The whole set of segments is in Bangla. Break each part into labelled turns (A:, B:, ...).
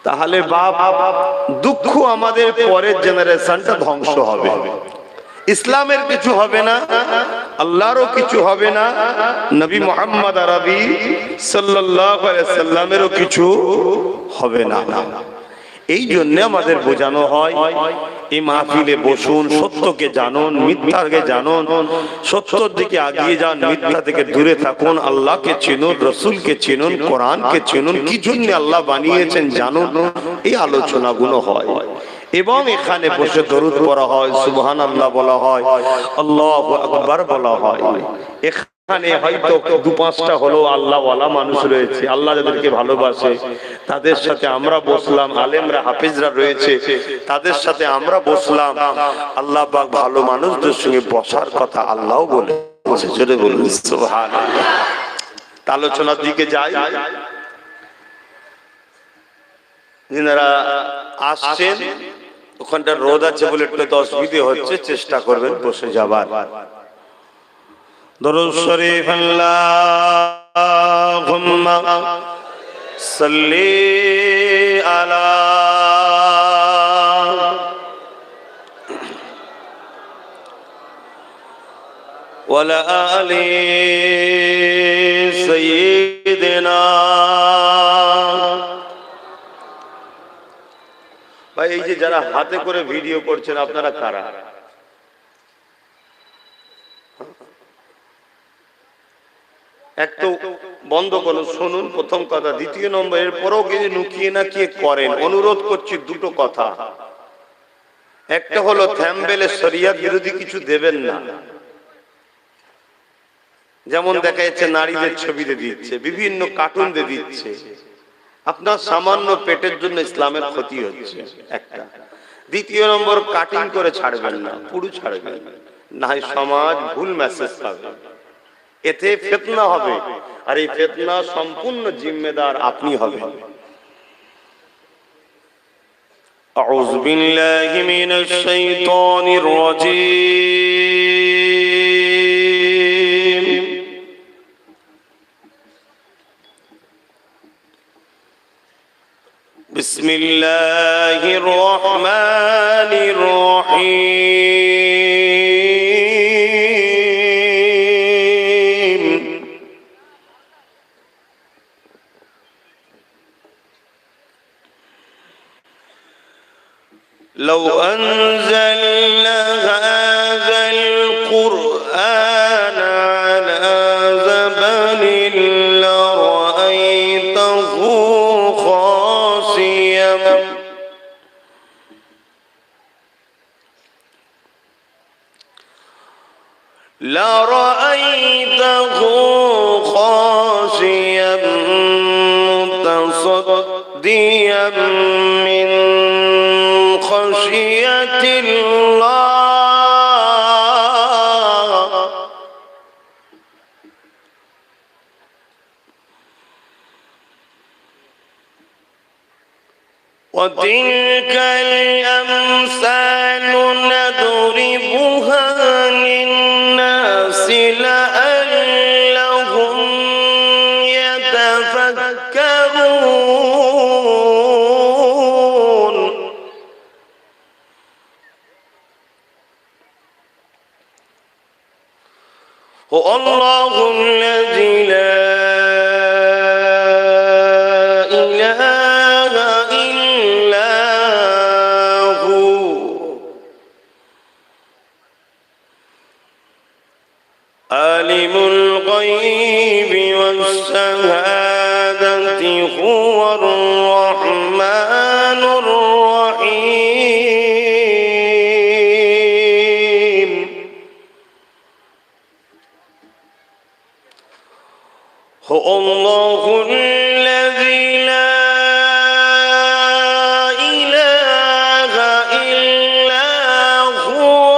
A: তাহলে বাপ দুঃখ আমাদের পরের জেনারেশনটা ধ্বংস হবে। ইসলামের কিছু হবে না, আল্লাহরও কিছু হবে না, নবী মুহাম্মদ আরবি সাল্লাল্লাহু আলাইহি সাল্লামেরও কিছু হবে না। এই জন্য আমাদের বোঝানো হয় এই মাহফিলে বসুন, সত্যকে জানুন, মিথ্যাকে জানুন, সত্যের দিকে এগিয়ে যান, মিথ্যা থেকে দূরে থাকুন, আল্লাহকে চিনুন, রসুলকে চিনুন, কোরআনকে চিনুন, কি জন্য আল্লাহ বানিয়েছেন জানুন। এই আলোচনাগুলো হয় এবং এখানে বসে দরুদ পড়া হয়, সুবহানাল্লাহ বলা হয়, আল্লাহু আকবার বলা হয়। এখানে হয়তো দু পাঁচটা হলো আল্লাহওয়ালা মানুষ রয়েছে, আল্লাহ যাদেরকে ভালোবাসে তাদের সাথে আমরা বসলাম, আলেমরা হাফিজরা রয়েছে তাদের সাথে আমরা বসলাম। আল্লাহ পাক ভালো মানুষদের সঙ্গে বসার কথা আল্লাহ বলে জোরে বলুন সুবহানাল্লাহ। আলোচনার দিকে যাই। যারা আসছেন ওখানটা রোদ আছে বলে একটু অসুবিধা হচ্ছে, চেষ্টা করবেন বসে যাবার। দরুদ শরীফ আল্লাহুম্মা সাল্লি আলা ওয়ালা আলি সাইয়্যিদিনা। ভাই এই যে যারা হাতে করে ভিডিও করছেন আপনারা কারা? একটু বন্ধ করুন, শুনুন প্রথম কথা। দ্বিতীয় নম্বর, এর পরেও কিছু লুকিয়ে না কি করেন, অনুরোধ করছি দুটো কথা। একটা হলো থাম্বনেলে শরিয়ত বিরোধী কিছু দেবেন না, যেমন দেখা যাচ্ছে নারীদের ছবি দিয়ে দিচ্ছে, বিভিন্ন কার্টুন দিয়ে দিচ্ছে, আপনার সামান্য পেটের জন্য ইসলামের ক্ষতি হচ্ছে একটা। দ্বিতীয় নম্বর, কাটিং করে ছাড়বেন না, পুরো ছাড়বেন না, সমাজ ভুল মেসেজ পাবে, এতে ফিতনা হবে, আর এই ফিতনা সম্পূর্ণ জিম্মেদার আপনি হবেন। আউযু বিল্লাহি মিনাশ শাইতানির রাজীম। বিসমিল্লাহির রহমানির রহিম। لو أنزلنا هذا القرآن على جبل لرأيته خاشعا متصديا من خشية الله. وتلك الأمثال نضربها للناس لعلهم يتفكرون. هو الله الذي لا إله إلا هو عالم الغيب والشهادة هو الرحمن الرحيم. هو الله الذي لا إله إلا هو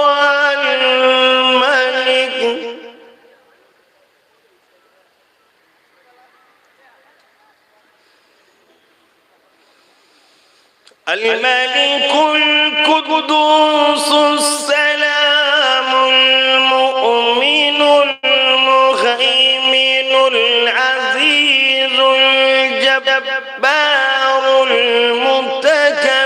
A: الملك القدوس السلام المؤمن المهيمن العزيز الجبار الجبار المتكبر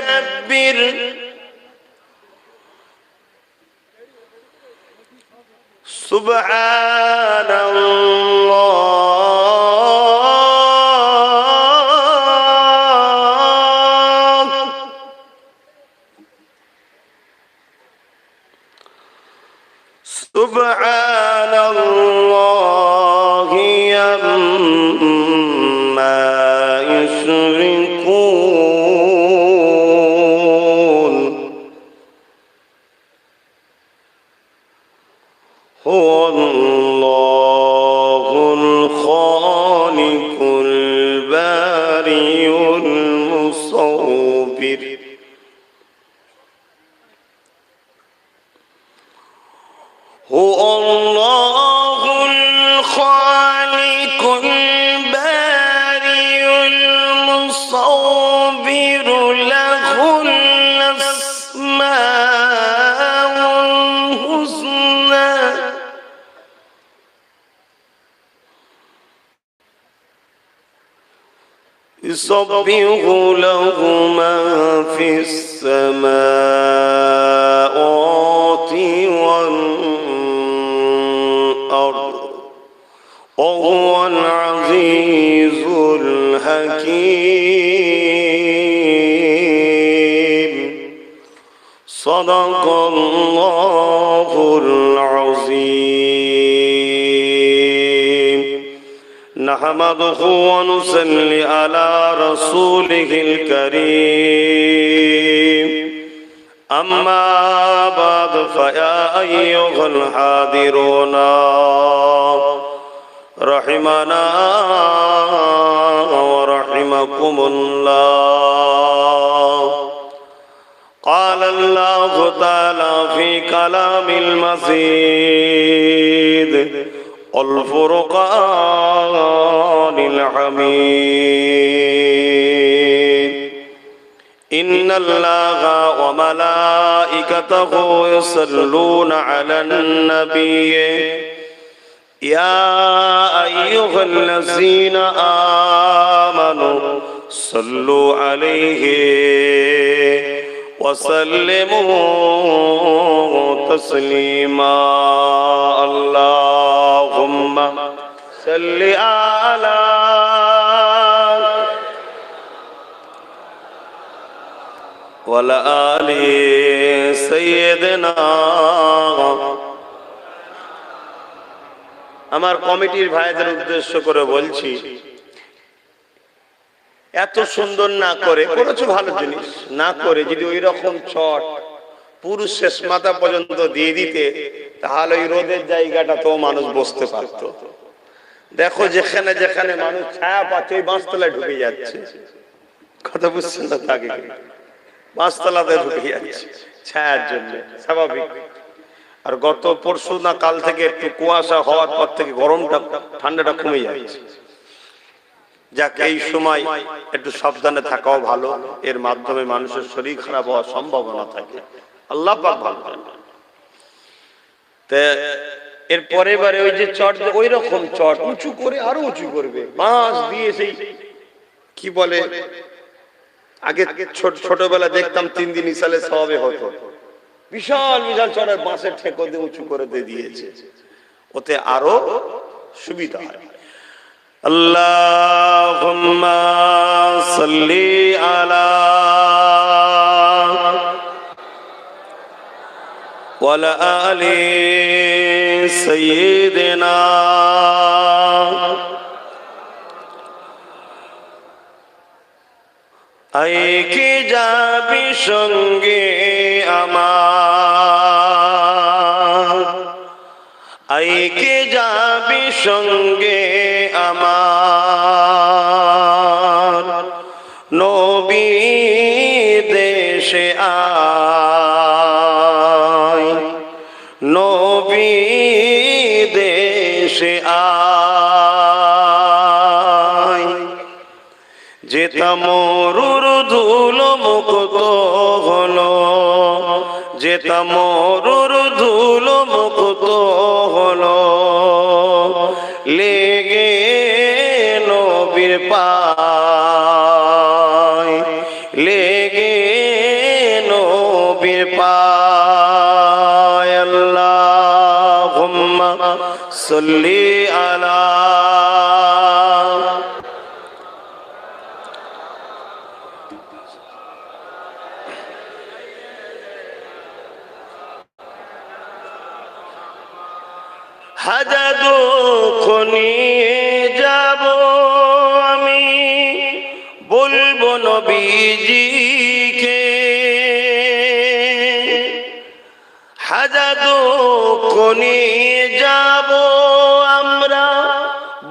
A: سبحان الله سبحان الله عما يشركون هو الله الخالق البارئ المصور هو الله الخالق البارئ المصور له الأسماء الحسنى يسبح له ما في السماوات والأرض وهو العزيز الحكيم صدق الله العظيم نحمده ونصلي على رسوله الكريم أما بعد فيا أيها الحاضرون رحمنا ورحمكم الله قال الله تعالى في كلام المزيد الفرقان الحميد إن الله وملائكته يصلون على النبي يا أيها الذين آمنوا صلوا عليه وسلموا تسليما اللهم صل على وعلى آل سيدنا আমার কমিটির ভাইদের উদ্দেশ্য করে বলছি এত সুন্দর না করে করেছো ভালো জিনিস না করে যদি ওই রকম ছট পুরো শেষ মাথা পর্যন্ত দিয়ে দিতে তাহলে ওই রোদের জায়গাটা তো মানুষ বসতে পারতো দেখো যেখানে যেখানে মানুষ ছায়া পাচ্ছে ওই বাঁশতলায় ঢুকে যাচ্ছে কথা বুঝছেন না তাকে বাঁশতলাতে ঢুকে যাচ্ছে ছায়ার জন্য স্বাভাবিক আর গত পরশু না কাল থেকে একটু কুয়াশা হওয়ার পর থেকে গরমটা ঠান্ডাটা কমে যাচ্ছে যাক এই সময় একটু সাবধানে থাকাও ভালো এর মাধ্যমে মানুষের শরীর খারাপ হওয়ার সম্ভাবনা থাকে আল্লাহ পাক ভালো জানেন তে এর পরের বারে ওই যে চট ওই রকম চট উঁচু করে আরো উঁচু করবে বাঁশ দিয়ে সেই কি বলে আগে ছোটবেলা দেখতাম 3 দিন ইসালে সওয়াবে হতো বিশাল বিশাল চড়ার বাঁশের ঠেকো দিয়ে উঁচু করে দিয়েছে ওতে আরো সুবিধা হয় আল্লাহুম্মা সাল্লি আলা ওয়া আলা আলি সাইয়্যিদিনা আই কি যাবি সঙ্গে আমার আই কি যাবি সঙ্গে আমার নবী দেশে আয় নবী দেশে আয় যেতা মরুর ধুলো মুক্ত হলো যেতা মরুর ধুলো মুক্ত হলো লেগে নবীর পায় পীর পায় আল্লাহুম্মা সাল্লি আলা হাজার দুঃখ নিয়ে যাব আমি বলবো নবীজিকে হাজার দুঃখ নিয়ে যাব আমরা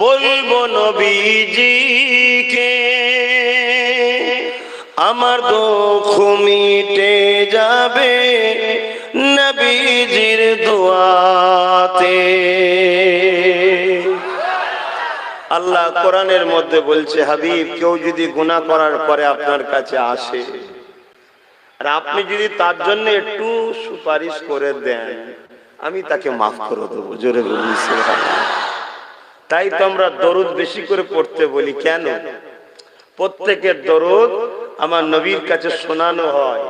A: বলবো নবীজিকে আমার দুঃখ মিটে যাবে নবীজির দোয়াতে। আল্লাহ কোরআনের মধ্যে বলছে, হাবিব কেউ যদি গুনাহ করার পরে আপনার কাছে আসে আর আপনি যদি তার জন্য একটু সুপারিশ করে দেন, আমি তাকে মাফ করে দেবো। জোরে বলি সুবহানাল্লাহ। তাই তো আমরা দরুদ বেশি করে পড়তে বলি। কেন? প্রত্যেকের দরুদ আমার নবীর কাছে শোনানো হয়।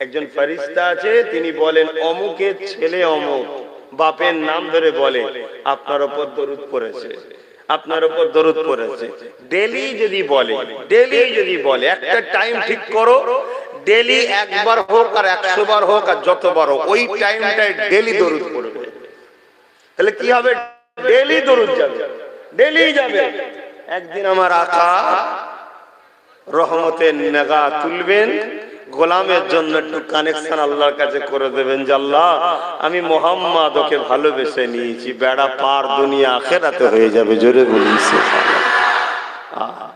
A: একজন ফেরেশতা আছে, তিনি বলেন অমুকের ছেলে অমুক বাপের নাম ধরে বলে আপনার উপর দরুদ পড়েছে, আপনার উপর দরুদ পড়েছে। ডেলি যদি বলে একটা টাইম ঠিক করো, ডেলি একবার হোক আর 100 বার হোক আর যতবার হোক, ওই টাইমটায় ডেলি দরুদ পড়বে। তাহলে কি হবে? ডেলি দরুদ যাবে, ডেলি যাবে। একদিন আমার আকা রহমতের নেগা তুলবেন, গোলামের জন্য একটু কানেকশন আল্লাহর কাছে করে দেবেন যে আল্লাহ আমি মোহাম্মদ ওকে ভালোবেসে নিয়েছি, বেড়া পার দুনিয়া আখিরাতে হয়ে যাবে। জোরে বলি সুবহানাল্লাহ।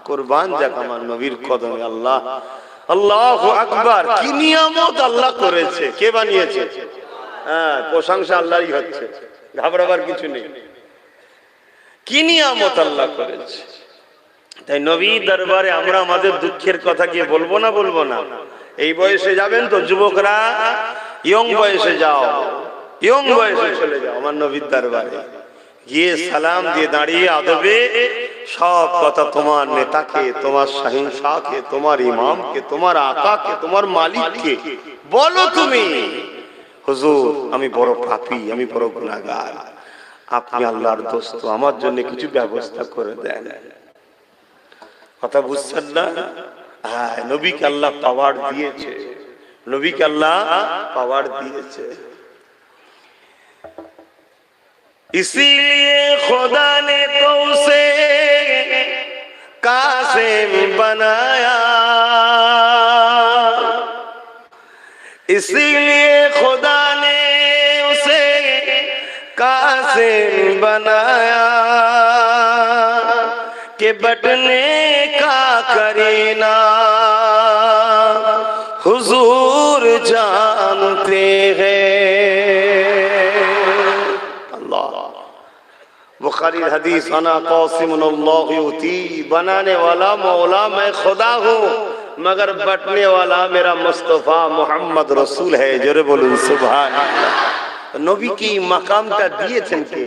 A: কুরবান যাক আমার নবীর কদমে। আল্লাহ আল্লাহু আকবার। কি নিয়ামত আল্লাহ করেছে, কে বানিয়েছে? হ্যাঁ, প্রশংসা আল্লাহরই হচ্ছে, ঘাবড়াবার কিছু নেই। কি নিয়ামত আল্লাহ করেছে। তাই নবী দরবারে আমরা আমাদের দুঃখের কথা গিয়ে বলবো না? বলবো না? এই বয়সে যাবেন তো যুবকরা, ইয়ং বয়সে যাও, ইয়ং বয়সে চলে যাও আমার নবীর দরবারে গিয়ে সালাম দিয়ে দাঁড়িয়ে আদবে সব কথা তোমার নেতাকে, তোমার শাহিনশাহকে, তোমার ইমামকে, তোমার আকাকে, তোমার মালিককে বলো তুমি, হুজুর আমি বড় পাপী, আমি বড় গুনাহগার, আপনি আল্লাহর দোস্ত, আমার জন্য কিছু ব্যবস্থা করে দেন। কথা বুঝছেন না? হ্যাঁ, নবীকে আল্লাহ পাওয়ার দিয়েছে, নবীকে আল্লাহ পাওয়ার দিয়েছে। इसीलिए खुदा ने तो उसे कासिम बनाया, इसीलिए खुदा ने उसे कासिम बनाया कि बटने का करीना हुजूर जानते हैं। बुखारी हदीस अना कासिमुल्लाह युती, बनाने वाला मौला मैं खुदा हूँ मगर बटने वाला मेरा मुस्तफा मोहम्मद रसूल है। जोरे बोलुन सुभान अल्लाह। नबी की মাকামটা দিয়েছেন কে?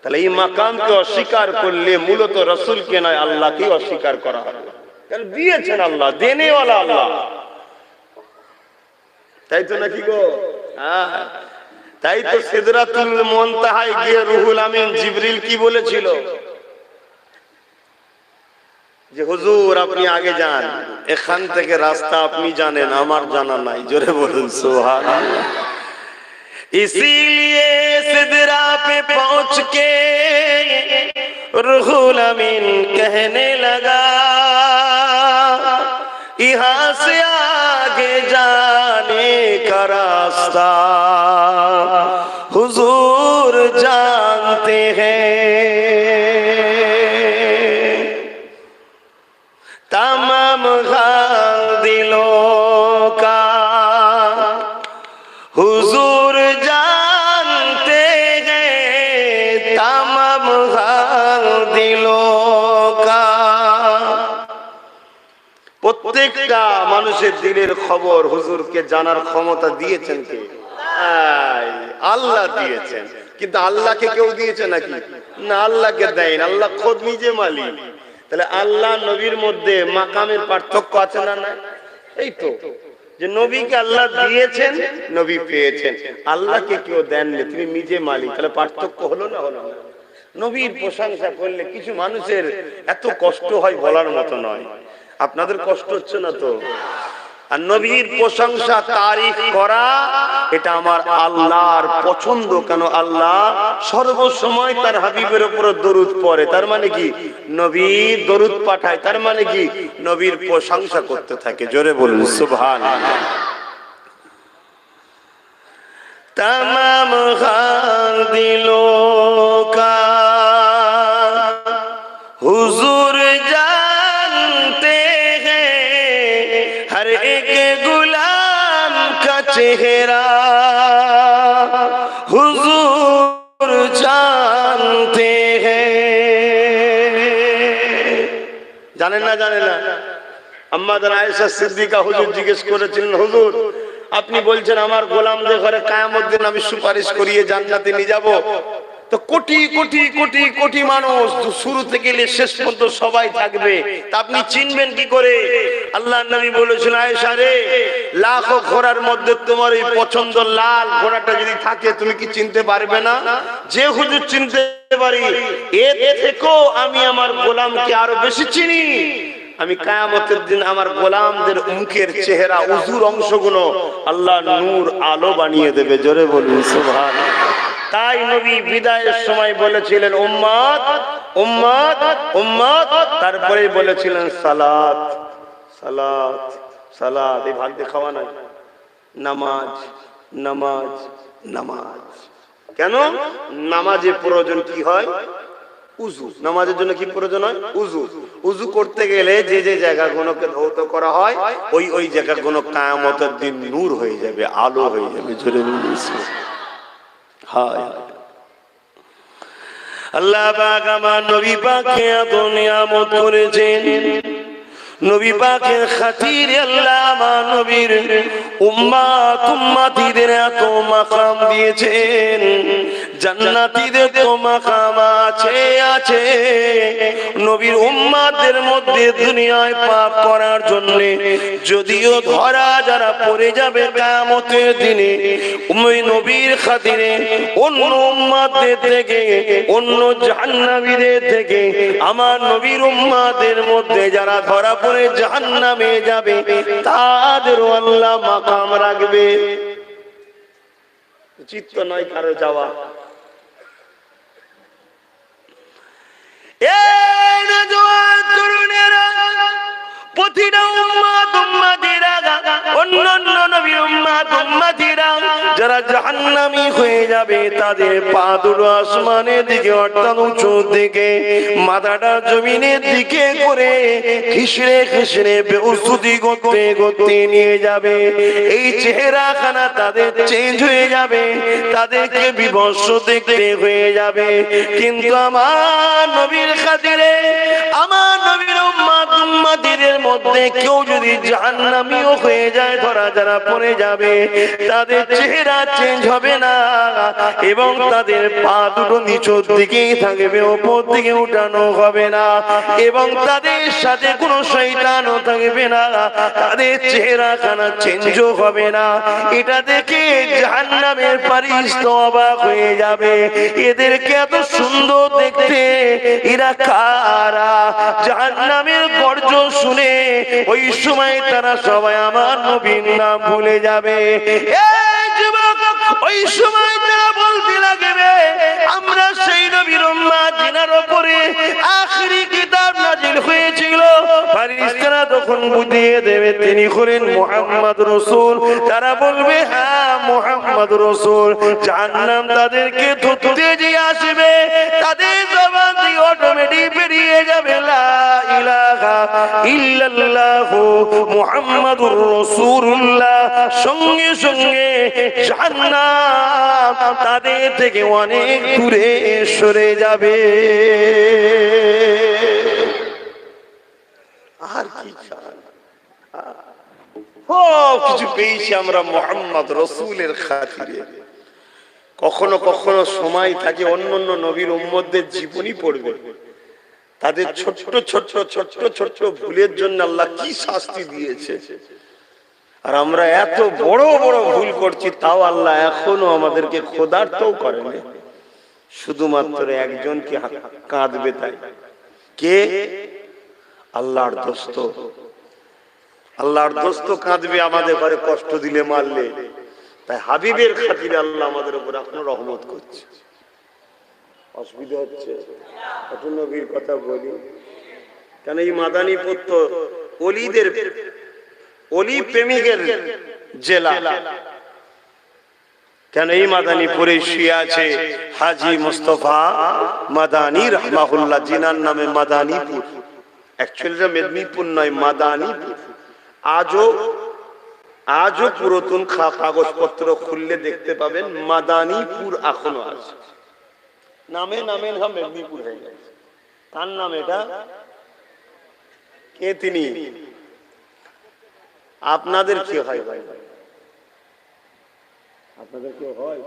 A: তাহলে এই মাকামকে অস্বীকার করলে মূলত রাসূলকে নয় আল্লাহকে অস্বীকার করা হবে। কারণ দিয়েছেন আল্লাহ, দেনেওয়ালা আল্লাহ, তাই তো নাকি গো? হ্যাঁ, তাই তো সিদরাতুল মুনতাহায় গিয়ে রুহুল আমিন জিবরিল কি বলেছিল যে হুজুর আপনি আগে যান, এখান থেকে রাস্তা আপনি জানেন, আমার জানা নাই। জোরে বলুন সুবহানাল্লাহ। इसीलिए सिदरा पे पहुंच के रूहुल अमीन कहने लगा यहाँ से आगे जाने का रास्ता हुजूर जानते हैं। तमाम हाल दिलों का हुजूर जानते हैं, तमाम हाल दिलों का। প্রত্যেকটা মানুষের দিলের খবর হুজুরকে জানার ক্ষমতা দিয়েছেন কে? আল্লাহ দিয়েছেন। কিন্তু আল্লাহকে কেউ দিয়েছে নাকি? না, আল্লাহকে দেয়নি, আল্লাহ খোদ নিজে মালিক। তাহলে আল্লাহ নবীর মধ্যে মাকামের পার্থক্য আছে না? না, এই তো যে নবীকে আল্লাহ দিয়েছেন, নবী পেয়েছেন, আল্লাহকে কেউ দেননি, তিনি নিজে মালিক। তাহলে পার্থক্য হলো না? হলো না। নবীর প্রশংসা করলে কিছু মানুষের এত কষ্ট হয় বলার মতো নয়। আপনাদের কষ্ট হচ্ছে না তো? আর নবীর প্রশংসা তারিফ করা এটা আমার আল্লাহর পছন্দ। কেন? আল্লাহ সর্বসময় তার হাবিবের উপর দরুদ পড়ে, তার মানে কি নবী দরুদ পাঠায়, তার মানে কি নবীর প্রশংসা করতে থাকে। জোরে বলুন সুবহানাল্লাহ। तमाम दिलों का हुजूर जानते हैं, हर एक गुलाम का चेहरा हुजूर जानते हैं। জানেন না? জানেন না? আম্মা আয়েশা সিদ্দিকা হুজুর জিজ্ঞেস করেছিলেন, হুজুর আপনি বলছেন আমার গোলামদের ঘরে কিয়ামত দিন আমি সুপারিশ করিয়ে জান্নাতে নিয়ে যাব, তো কোটি কোটি কোটি কোটি মানুষ শুরু থেকে শেষ পর্যন্ত সবাই থাকবে, তা আপনি চিনবেন কি করে? আল্লাহর নবী বলেছেন, আয়েশা রে, লাখো ঘোড়ার মধ্যে তোমার এই পছন্দ লাল ঘোড়াটা যদি থাকে তুমি কি চিনতে পারবে না? যে হুজুর চিনতে পারি, এর থেকেও আমি আমার গোলামকে আরো বেশি চিনি। আমি কিয়ামতের দিন আমার গোলামদের মুখের চেহারা উজুর অংশগুলো আল্লাহ নূর আলো বানিয়ে দেবে। জোরে বলুন সুবহানাল্লাহ। তাই নবী বিদায়ের সময় বলেছিলেন উম্মত উম্মত উম্মত, তারপরে বলেছিলেন সালাত সালাত সালাত। এই ভাগ দেখাওয়া নয়, নামাজ নামাজ নামাজ। কেন? নামাজের প্রয়োজন কি হয়? উযু। নামাজের জন্য কি প্রয়োজন হয়? উযু। উযু করতে গেলে যে যে জায়গাগুলোকে ধৌত করা হয় ওই ওই জায়গাগুলো কিয়ামতের দিন নূর হয়ে যাবে, আলো হয়ে যাবে। জোরে বলুন হায়। আল্লাহ পাক আমার নবী পাককে এত নিয়ামত করেছেন, নবী পাকের খাতিরে আল্লাহ আমার নবীর উম্মত উম্মতিদের এত মাকাম দিয়েছেন। জান্নাতীদের তো মাকাম আছে আছে, নবীর উম্মতদের মধ্যে দুনিয়ায় পাপ করার জন্য যদিও ধরা যারা পড়ে যাবে কিয়ামতের দিনে, ওই নবীর খাতিরে অন্য উম্মতদের থেকে, অন্য জাহান্নামীদের থেকে আমার নবীর উম্মতদের মধ্যে যারা ধরা পড়ে জাহান্নামে যাবে তাদেরও আল্লাহ মাকাম রাখবে। চিত্ত নয় কারো যাওয়া। এই নওজোয়ান তরুণেরা, প্রতিটা উম্মত উম্মতিরা, অন্যান্য নবীর উম্মত উম্মতিরা যারা জাহান্নামী হয়ে যাবে তাদের পা দুটো আসমানের দিকে অর্থাৎ উঁচুর দিকে, মাথাটা জমিনের দিকে করে খিসড়ে খিসড়ে বেউসুদি করতে করতে নিয়ে যাবে। এই চেহারাখানা তাদের চেঞ্জ হয়ে যাবে, তাদেরকে বিভৎস দেখতে হয়ে যাবে। কিন্তু আমার নবীর খাতিরে, আমার নবীর উম্মত উম্মতিদের মধ্যে কেউ যদি জাহান্নামীও হয়ে যায়, ধরা যারা পড়ে যাবে, তাদের চেহারা চেঞ্জ হবে না এবং তাদের পা দুটো নিচের দিকেই থাকবে, উপর দিকে উঠানো হবে না এবং তাদের সাথে কোনো শয়তানও থাকবে না, তাদের চেহারা খানা চেঞ্জও হবে না। এটা দেখে জাহান্নামের ফারিস্তা অবাক হয়ে যাবে, এদেরকে এত সুন্দর দেখতে, এরা কারা? জাহান্নামের গর্জন শুনে ওই সময় তারা সবাই আমার নবীর নাম ভুলে যাবে। এই যুবক, ওই সময় তারা বলতে লাগবে, আমরা সেই নবীর উম্মত যিনার উপরে আখিরি কিতাব নাজিল হয়েছিল। ফেরেশতারা তখন বুঝিয়ে দেবে তিনি হলেন মুহাম্মদ রাসূল। তারা বলবে হ্যাঁ মুহাম্মদ রাসূল। জাহান্নাম তাদেরকে ধরতে যে আসবে, তাদের জবান দিয়ে অটোমেটিক বেরিয়ে যাবে লা ইলাহা ইল্লাল্লাহু মুহাম্মাদুর রাসূলুল্লাহ। সঙ্গে সঙ্গে জাহান্নাম তাদের থেকে অনেক দূরে সরে যাবে। আর কি চান? কিছু পেয়েছি আমরা মুহাম্মদ রাসূলের খাতিরে। কখনো কখনো সময় থাকে অন্য অন্য নবীর উম্মতদের জীবনী পড়বে, তাদের ছোট্ট ছোট্ট ছোট্ট ছোট্ট ভুলের জন্য আল্লাহ কি শাস্তি দিয়েছে। আর আমরা এত বড় বড় ভুল করছি, তাও আল্লাহ এখনো আমাদেরকে ক্ষুধার্তও করেনি। শুধুমাত্র একজনকে কাঁদবে তাই। কে? আল্লাহর দোস্ত। আল্লাহর দোস্ত কাঁদবে আমাদের ঘরে কষ্ট দিলে, মারলে। তাই হাবিবের খাতিরে আল্লাহ আমাদের উপর এখনো রহমত করছে। অসুবিধা হচ্ছে? একটু নবীর কথা বলি, কেন এই মাদানীপুর তো অলিদের, অলি প্রেমিকের জেলা। কেন এই মাদানীপুরে শুয়ে আছে হাজী মুস্তাফা মাদানী রাহমাহুল্লাহ, জিনার নামে মাদানীপুর। অ্যাকচুয়ালি মেদিনীপুর নয়, মাদানীপুর। আজও পুরাতন কাগজপত্র খুললে দেখতে পাবেন মাদানীপুর এখনো আছে। নামে নামে নাম মেদিনীপুর হয়ে গেছে। তার নাম এটা কে? তিনি। আপনাদের কি হয় ভাই? আপনাদের কেউ হয়?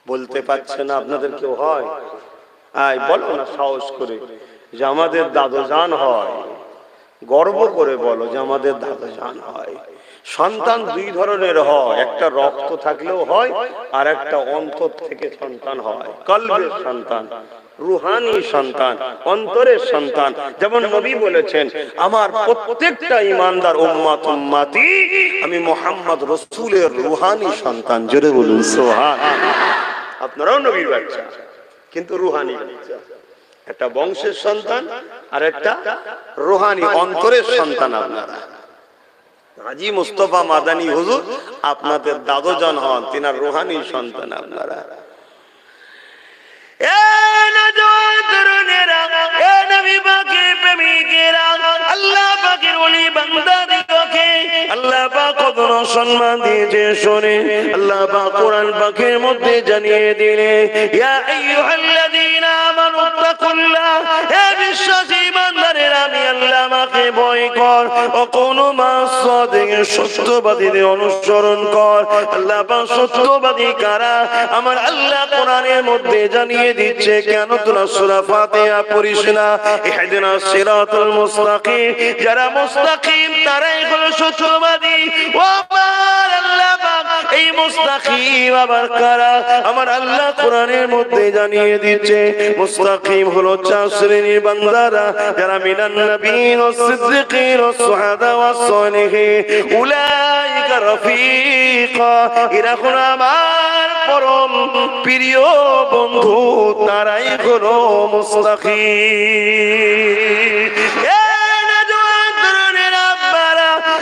A: বলতে পারছে না আপনাদের কেউ হয়? আয় বলো না সাহস করে যে আমাদের দাদুজান হয়। গর্ব করে বলো যে আমাদের দাদুজান হয়। সন্তান দুই ধরনের হয়, একটা রক্ত থাকলেও হয়, আর একটা অন্তর থেকে সন্তান হয়। কলবের সন্তান, রুহানি সন্তান, অন্তরের সন্তান। যেমন নবী বলেছেন, আমার প্রত্যেকটা ঈমানদার উম্মত উম্মতি, আমি মুহাম্মদ রাসূলের রুহানি সন্তান। জোরে বলুন সুবহানাল্লাহ। আপনারাও নবীর বাচ্চা, কিন্তু রুহানি বাচ্চা। একটা বংশের সন্তান আর একটা রুহানি অন্তরের সন্তান আপনারা। হাজী মুস্তাফা মাদানী হুজুর আপনাদের দাদুজান হন, তিনার রুহানি সন্তান আপনারা। আল্লাহ পাক কত সম্মান দিয়েছে শুনে, আল্লাহ পাক কোরআন পাকের মধ্যে জানিয়ে দিলে, ইয়া আইয়ুহাল্লাযীনা আমানু তাকুল্লাহ, হে বিশ্বাসী ইমানদারেরা, আমি আল্লাহ আমাকে ভয় কর, ও কোনু মাস-সাদিকিন, সত্যবাদীদের অনুসরণ কর। আল্লাহ পাক সত্যবাদী কারা? আমার আল্লাহ কোরআনের মধ্যে জানিয়ে দিচ্ছে। কেন তোরা সূরা ফাতিহা পড়িস না? ইহদিনাস সিরাতাল মুস্তাকিম, যারা মুস্তাকিম তারাই হলো সত্যবাদী। ও আমার আল্লাহ পাক এই মুস্তাকিম আবার কারা? আমার আল্লাহ কোরআনের মধ্যে জানিয়ে দিচ্ছে, মুস্তাকিম হলো চার শ্রেণীর বান্দারা, যারা মিনান নবিয়্যিন ওয়াস সিদ্দিকিন ওয়াস শুহাদা ওয়াস সালিহিন, উলাইকা রাফিকা, এরা হলো আমার পরম প্রিয় বন্ধু, তারাই হলো মুস্তাকিম।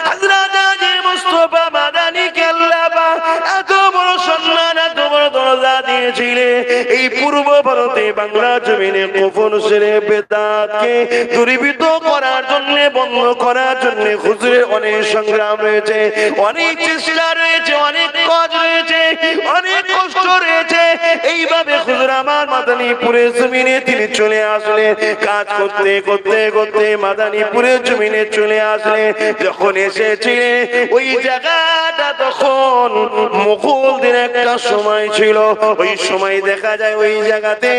A: হযরত হাজী মুস্তাফা মাদানী কে আল্লাহ পাক এত বড় সম্মান, এত বড় দরজা দিয়েছিলেন। এই পূর্ব ভারতে বাংলা জমিনে কুফর ছেড়ে বেদাতকে দূরীভূত করার জন্য, বন্ধ করার জন্য হুজুরের অনেক সংগ্রাম রয়েছে, অনেক চেষ্টা রয়েছে, অনেক কাজ রয়েছে, অনেক কষ্ট রয়েছে। এইভাবে হুজুর আমার মাদানীপুরের জমিনে তিনি চলে আসলেন। কাজ করতে করতে করতে মাদানীপুরের জমিনে চলে আসলেন। যখন এসেছিলেন ওই জায়গাটা তখন মুঘলদের একটা সময় ছিল। ওই সময় দেখা যায় ওই জায়গাতে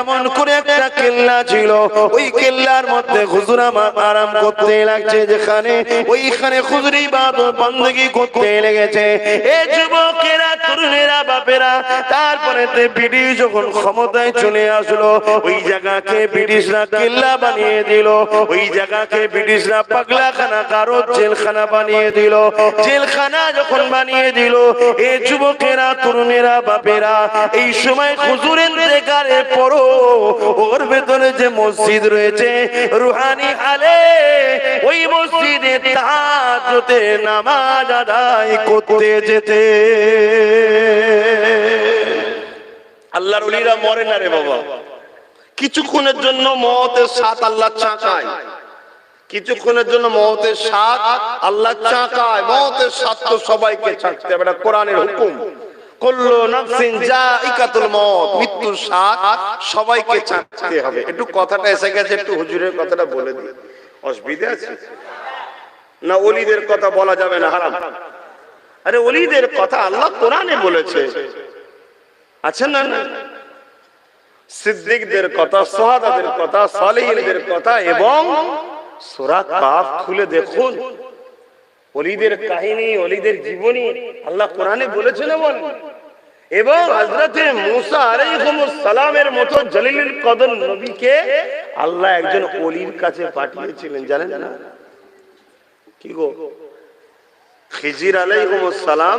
A: এমন করে একটা কেল্লা ছিল, ওই কেল্লার মধ্যে হুজুর আমার আরাম করতে লাগছে, যেখানে ওইখানে হুজুর ইবাদত বندگی করতে লেগেছে। এই যুবকেরা, তরুণেরা, বাপেরা, তারপরে ব্রিটিশ যখন ক্ষমতায় চলে আসলো, ওই জায়গাকে ব্রিটিশরা কেল্লা বানিয়ে দিল, ওই জায়গাকে ব্রিটিশরা পাগলাখানা, কারো জেলখানা বানিয়ে দিল। জেলখানা যখন বানিয়ে দিল, এই যুবকেরা, তরুণেরা, বাপেরা, এই সময় হুজুরের ইন্তেকালের পরও ওর ভেতরে যে মসজিদ রয়েছে রুহানি হালে, ওই মসজিদে তাহাজ্জুদে নামাজ আদায় করতে যেতে। আল্লাহর ওলিরা মরে না রে বাবা, কিছুক্ষণের জন্য মওতের স্বাদ আল্লাহ চাকায়, কিছুক্ষণের জন্য মওতের স্বাদ আল্লাহ চাকায়। মওতের স্বাদ তো সবাইকে চাকতে হবে, এটা কোরআনের হুকুম। কুল্লু নাফসিন যায়িকাতুল মউত, মৃত্যুর স্বাদ সবাইকে চাকতে হবে। একটু কথাটা এসে গেছে, একটু হুজুরের কথাটা বলে দিই। অসুবিধা আছে না? ওলিদের কথা বলা যাবে না, হারাম। আরে ওলিদের কথা আল্লাহ কোরআনে বলেছে, আচ্ছা না? সিদ্দিকদের কথা, সুহাদাদের কথা, সালিহিনদের কথা, এবং সূরা কাফ খুলে দেখুন, ওলিদের কাহিনী, ওলিদের জীবনী আল্লাহ কোরআনে বলেছেন। এবং হযরতে মুসা আলাইহিস সালামের মতো জলিলুল কদর নবীকে আল্লাহ একজন ওলির কাছে পাঠিয়েছিলেন, জানেন না? কি গো, খিজির আলাইহিস সালাম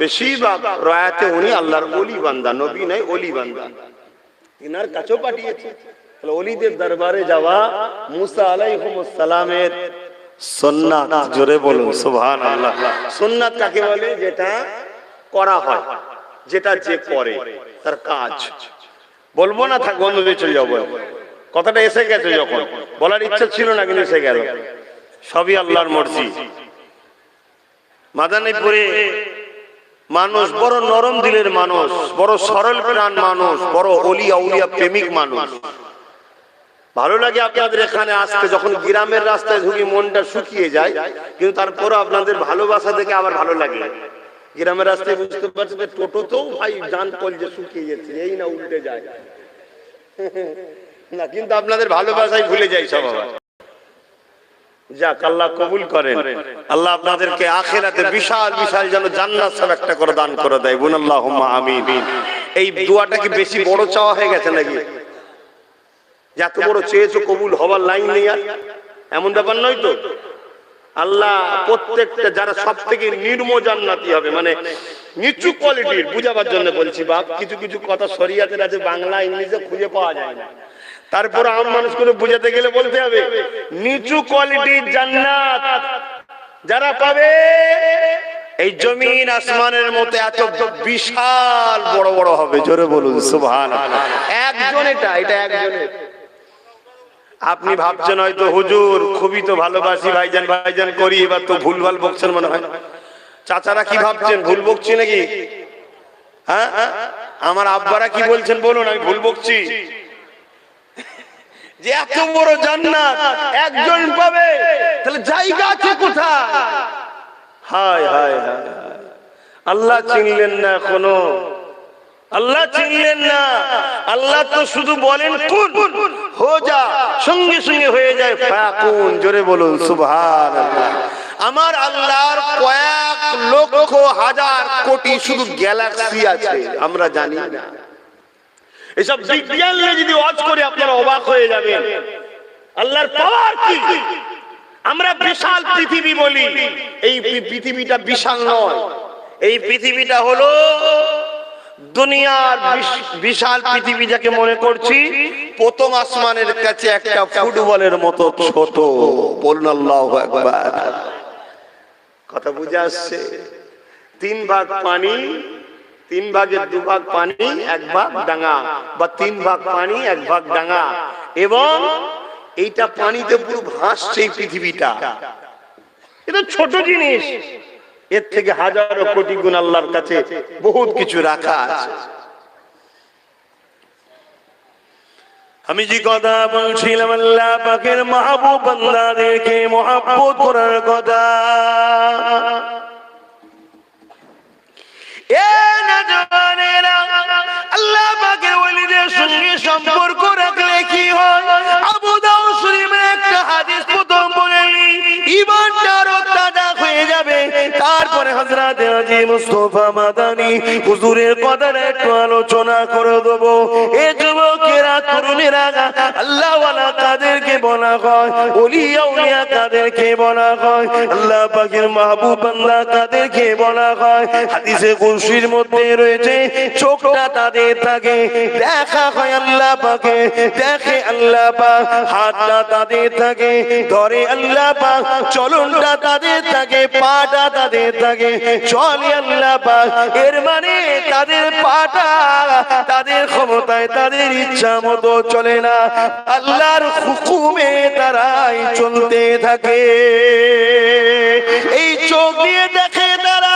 A: বেশিরভাগ রায়াতে উনি আল্লাহর ওলি বান্দা, নবী নয়, ওলি বান্দা। ইনার কাছেও পাঠিয়েছে। ওলিদের দরবারে যাওয়া মুসা আলাইহিস সালামের সুন্নাত, জোরে বলুন সুবহানাল্লাহ। সুন্নাত কাকে বলে? যেটা করা হয়, যেটা যে করে তার কাজ। বলবো না, থাক বন্ধ দিয়ে চলে যাবো। কথাটা এসে গেছে, যখন বলার ইচ্ছা ছিল না কিন্তু এসে গেল। সবই আল্লাহর মর্জি। মাদারীপুরে মানুষ বড় নরম দিলের মানুষ, বড় সরল প্রাণ মানুষ, বড় ওলি আউলিয়া প্রেমিক মানুষ। ভালো লাগে আপনাদের এখানে আসতে। যখন গ্রামের রাস্তায় ঢুকি মনটা শুকিয়ে যায়, কিন্তু তারপরও আপনাদের ভালোবাসা দেখে আবার ভালো লাগে। গ্রামের রাস্তায় বুঝতে পারছি যে টোটোতেও ভাই জান কলজে শুকিয়ে যাচ্ছে, এই না উল্টে যায় না, কিন্তু আপনাদের ভালোবাসাই ভুলে যাই সব। আবার যাক, আল্লাহ কবুল করেন। আল্লাহ আপনাদেরকে আখিরাতে বিশাল বিশাল যেন জান্নাত সব একটা করে দান করে দেয়। বলুন আল্লাহুম্মা আমিন। এই দোয়াটা কি বেশি বড় চাওয়া হয়ে গেছে নাকি? যত বড় চেয়েছো কবুল হওয়ার লাইন নেই আর, এমন ব্যাপার নয় তো। আল্লাহ প্রত্যেকটা যারা সব থেকে নিম্ন জান্নাতি হবে, মানে নিচু কোয়ালিটির, বুঝাবার জন্য বলছি বাপ। কিছু কিছু কথা শরিয়াতের আছে, বাংলা ইংলিশে খুঁজে পাওয়া যায় না। তারপর আম মানুষগুলো বুঝাতে গেলে বলতে হবে নিচু কোয়ালিটির জান্নাত যারা পাবে, এই জমিন আসমানের মতো এত বিশাল বড় বড় হবে। জোরে বলুন সুবহানাল্লাহ। একজন, এটা একজনের। আপনি ভাবছেন হয়তো হুজুর খুবই তো ভালোবাসি, ভাইজান ভাইজান করি, এবার তো ভুলভাল বকছেন মনে হয়। চাচারা কি ভাবছেন, ভুল বকছি নাকি? হ্যাঁ, আমার আব্বারা কি বলছেন বলুন, আমি ভুল বকছি? যে এত বড় জান্নাত একজন পাবে, তাহলে জায়গা আছে কোথায়? হায় হায় হায়, আল্লাহ চিনলেন না এখনো, আল্লাহ চিনলেন না। আল্লাহ তো শুধু বলেন কুন হো যা, সঙ্গে সঙ্গে হয়ে যায় ফাকুন। জোরে বলুন সুবহানাল্লাহ। আমার আল্লাহর কয়েক লক্ষ হাজার কোটি শুধু গ্যালাক্সি আছে, আমরা জানি না। এসব বিজ্ঞান নিয়ে যদি ওয়াজ করে আপনারা অবাক হয়ে যাবেন আল্লাহর পাওয়ার কি। আমরা বিশাল পৃথিবী বলি, এই পৃথিবীটা বিশাল নয়। এই পৃথিবীটা হলো দুনিয়ার বিশাল পৃথিবী যাকে মনে করছি, প্রথম আসমানের কাছে একটা ফুটবলের মতো ছোট। বলুন আল্লাহু আকবার। কথা বুঝে আসছে? 3 ভাগ পানি, 3 ভাগের 2 ভাগ পানি, 1 ভাগ ডাঙা, বা 3 ভাগ পানি 1 ভাগ ডাঙা। এবং এইটা পানিতে পুরো ভাসছে এই পৃথিবীটা। এটা ছোট জিনিস, এর থেকে হাজারো কোটি গুণ আল্লাহর কাছে বহুত কিছু রাখা আছে। আমি যে কথা বলছিলাম আল্লাহ পাকের মাহবুব বান্দাদেরকে মহব্বত করার কথা। আল্লাহ পাকের ওলিদের সঙ্গে সম্পর্ক রাখলে কি হয়? আবু দাউদ শরীফের একটা হাদিস প্রথম বলেনি, ঈমানটা আরো তাজা হয়ে যাবে। তারপরে হযরত হাজী মুস্তাফা মাদানী হুজুরের কথাটা একটু আলোচনা করে দেব। এ যুবকেরা, তরুণেরা, আল্লাহ ওয়ালা তাদেরকে বলা হয়, ওলি আউলিয়া তাদেরকে বলা হয়, আল্লাহ পাকের মাহবুব বান্দা তাদেরকে বলা হয়। হাদিসে কুদসির মধ্যে রয়েছে, চোখটা তাদের থাকে, দেখা হয় আল্লাহ পাকে, দেখে আল্লাহ পাক, হাতটা তাদের থাকে, ধরে আল্লাহ পাক, চলনটা তাদের থাকে, পাটা তাদের থাকে, চলে আল্লাহ পাক। এর মানে তাদের পাটা তাদের ক্ষমতায়, তাদের ইচ্ছা মতো চলে না, আল্লাহর হুকুমে তারাই চলতে থাকে। এই চোখ দিয়ে দেখে তারা,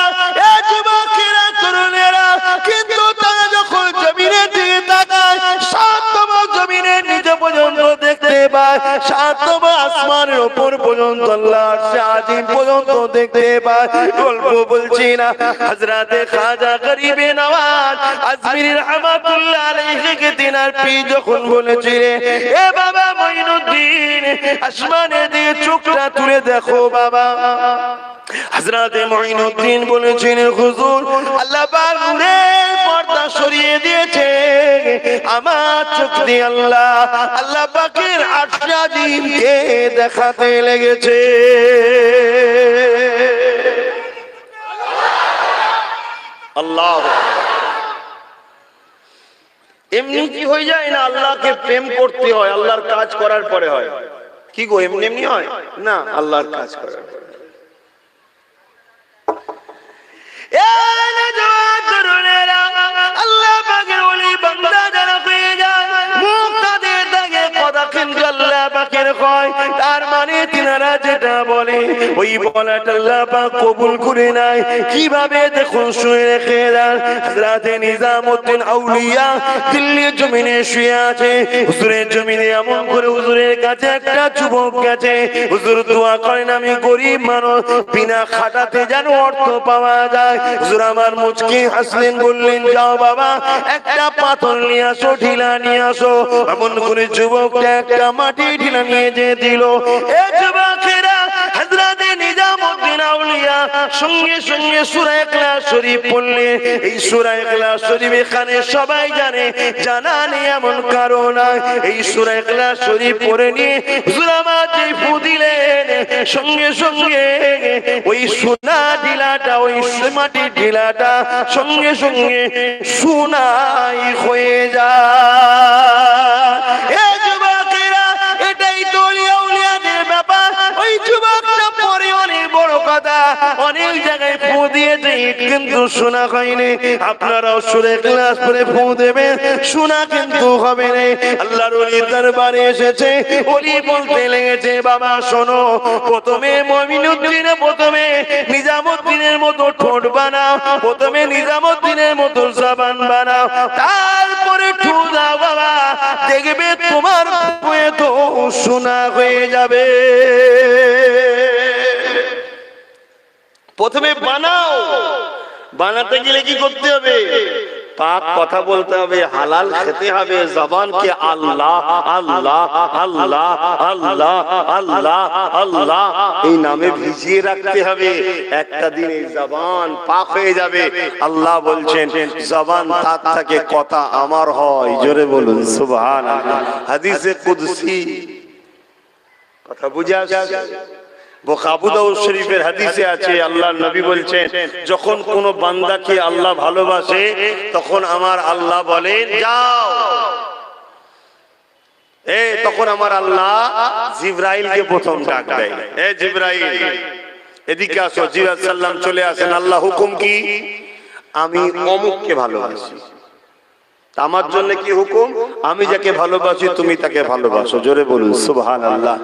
A: যুবকেরা, তরুণেরা, কিন্তু তারা যখন জমিনের দিকে তাকায়, সাতম জমিনের নিচে পর্যন্ত দেখতে পায়, সাতম আসমানের উপর পর্যন্ত, আল্লাহর আরশে আজিম পর্যন্ত দেখতে পায়। গল্প বলছি না, হযরতে খাজা গরিবে নওয়াজ আজমিরি রাহমাতুল্লাহ আলাইহি তিনার পীর যখন বলেছিলেন, এ বাবা মঈনুদ্দিন, আসমানের দিকে চোখটা তুলে দেখো বাবা। হযরতে মুঈনুদ্দিন বলেছেন, হুজুর আল্লাহ পাক নূরের পর্দা সরিয়ে দিয়েছে, আমার চোখ দিয়ে আল্লাহ পাকের আরশ আজিমকে দেখাতে লেগেছে। আল্লাহ এমনি কি হয়ে যায় না, আল্লাহকে প্রেম করতে হয়, আল্লাহর কাজ করার পরে হয়। কি গো এমনি এমনি হয় না, আল্লাহর কাজ করার পরে। আল্লাহ পাকের ওলি বান্দা যারা পেয়ে যায়, মুখ তাদের দাগে কথা কিন্তু আল্লাহ পাকের হয়, তার মানে তিনারা যেটা বলে ওই বলাটা আল্লাহ পাক কবুল করে নাই। কিভাবে দেখুন, শুয়ে রেখে দেন। হযরতে নিজামউদ্দিন আউলিয়া দিল্লির জমিনে শুয়ে আছে, হুজুরের জমিনে এমন করে হুজুরের কাছে একটা যুবক গেছে, হুজুর দোয়া করেন আমি গরিব মানুষ, বিনা খাটাতে যেন অর্থ পাওয়া যায়। হুজুর আমার মুচকি হাসলেন, বললেন যাও বাবা একটা পাথর নিয়ে আসো, ঢিলা নিয়ে আসো। এমন করে যুবকটা একটা মাটি ঢিলা নিয়ে যে দিল। এ যুবকেরা, হযরতে নিজামউদ্দিন আউলিয়া সঙ্গে সঙ্গে সূরা ইখলাস শরীফ পড়লে, এই সূরা ইখলাস শরীফ এখানে সবাই জানে, জানা নেই এমন কারণ নাই। এই সূরা ইখলাস শরীফ পড়ে নিয়ে হুজুর আমার যে ফু দিলেন, সঙ্গে সঙ্গে ওই সোনা ঢিলাটা, ওই মাটির ঢিলাটা সঙ্গে সঙ্গে সোনাই হয়ে যায়। এ যুবকেরা, এটাই তো আউলিয়াদের ব্যাপার। ওই যুবকটা পরে অনেক বড় কথা, অনেক জায়গায় ফু দিয়েছে কিন্তু শোনা হয়নি। আপনারাও সূরা ইখলাস পড়ে ফু দেবেন, শোনা কিন্তু হবে না। আল্লাহর ওলি দরবারে এসেছে, ওলি বলতে লেগেছে বাবা শোনো, প্রথমে মুঈনুদ্দিন, প্রথমে নিজামউদ্দিনের মতো ঠোঁট বানাও, প্রথমে নিজামউদ্দিনের মতো জবান বানাও, তারপরে ঠু দাও বাবা, দেখবে তোমার ফুয়ে তো শোনা হয়ে যাবে। প্রথমে বানাও, বানাতে গেলে কি করতে হবে? পাক কথা বলতে হবে, হালাল খেতে হবে, জবানকে আল্লাহ আল্লাহ আল্লাহ আল্লাহ আল্লাহ আল্লাহ এই নামে ভিজিয়ে রাখতে হবে। একটা দিন এই জবান পাক হয়ে যাবে। আল্লাহ বলছেন জবান তার থেকে কথা আমার হয়। জোরে বলুন সুবহানাল্লাহ। হাদিসে কুদসি কথা বুঝে আসছে? আবু দাউদ শরীফের হাদিসে আছে, আল্লাহর নবী বলছেন যখন কোন বান্দাকে আল্লাহ ভালোবাসে তখন আমার আল্লাহ বলেন যাও। তখন আমার আল্লাহ জিবরাইলকে প্রথম ডাক দেয়, এ জিবরাইল এদিকে আসো। জিবরাইল সাল্লাম চলে আসেন। আল্লাহ হুকুম কি? আমি অমুককে ভালোবাসি। আমার জন্য কি হুকুম? আমি যাকে ভালোবাসি তুমি তাকে ভালোবাসো। জোরে বলুন সুবহানাল্লাহ।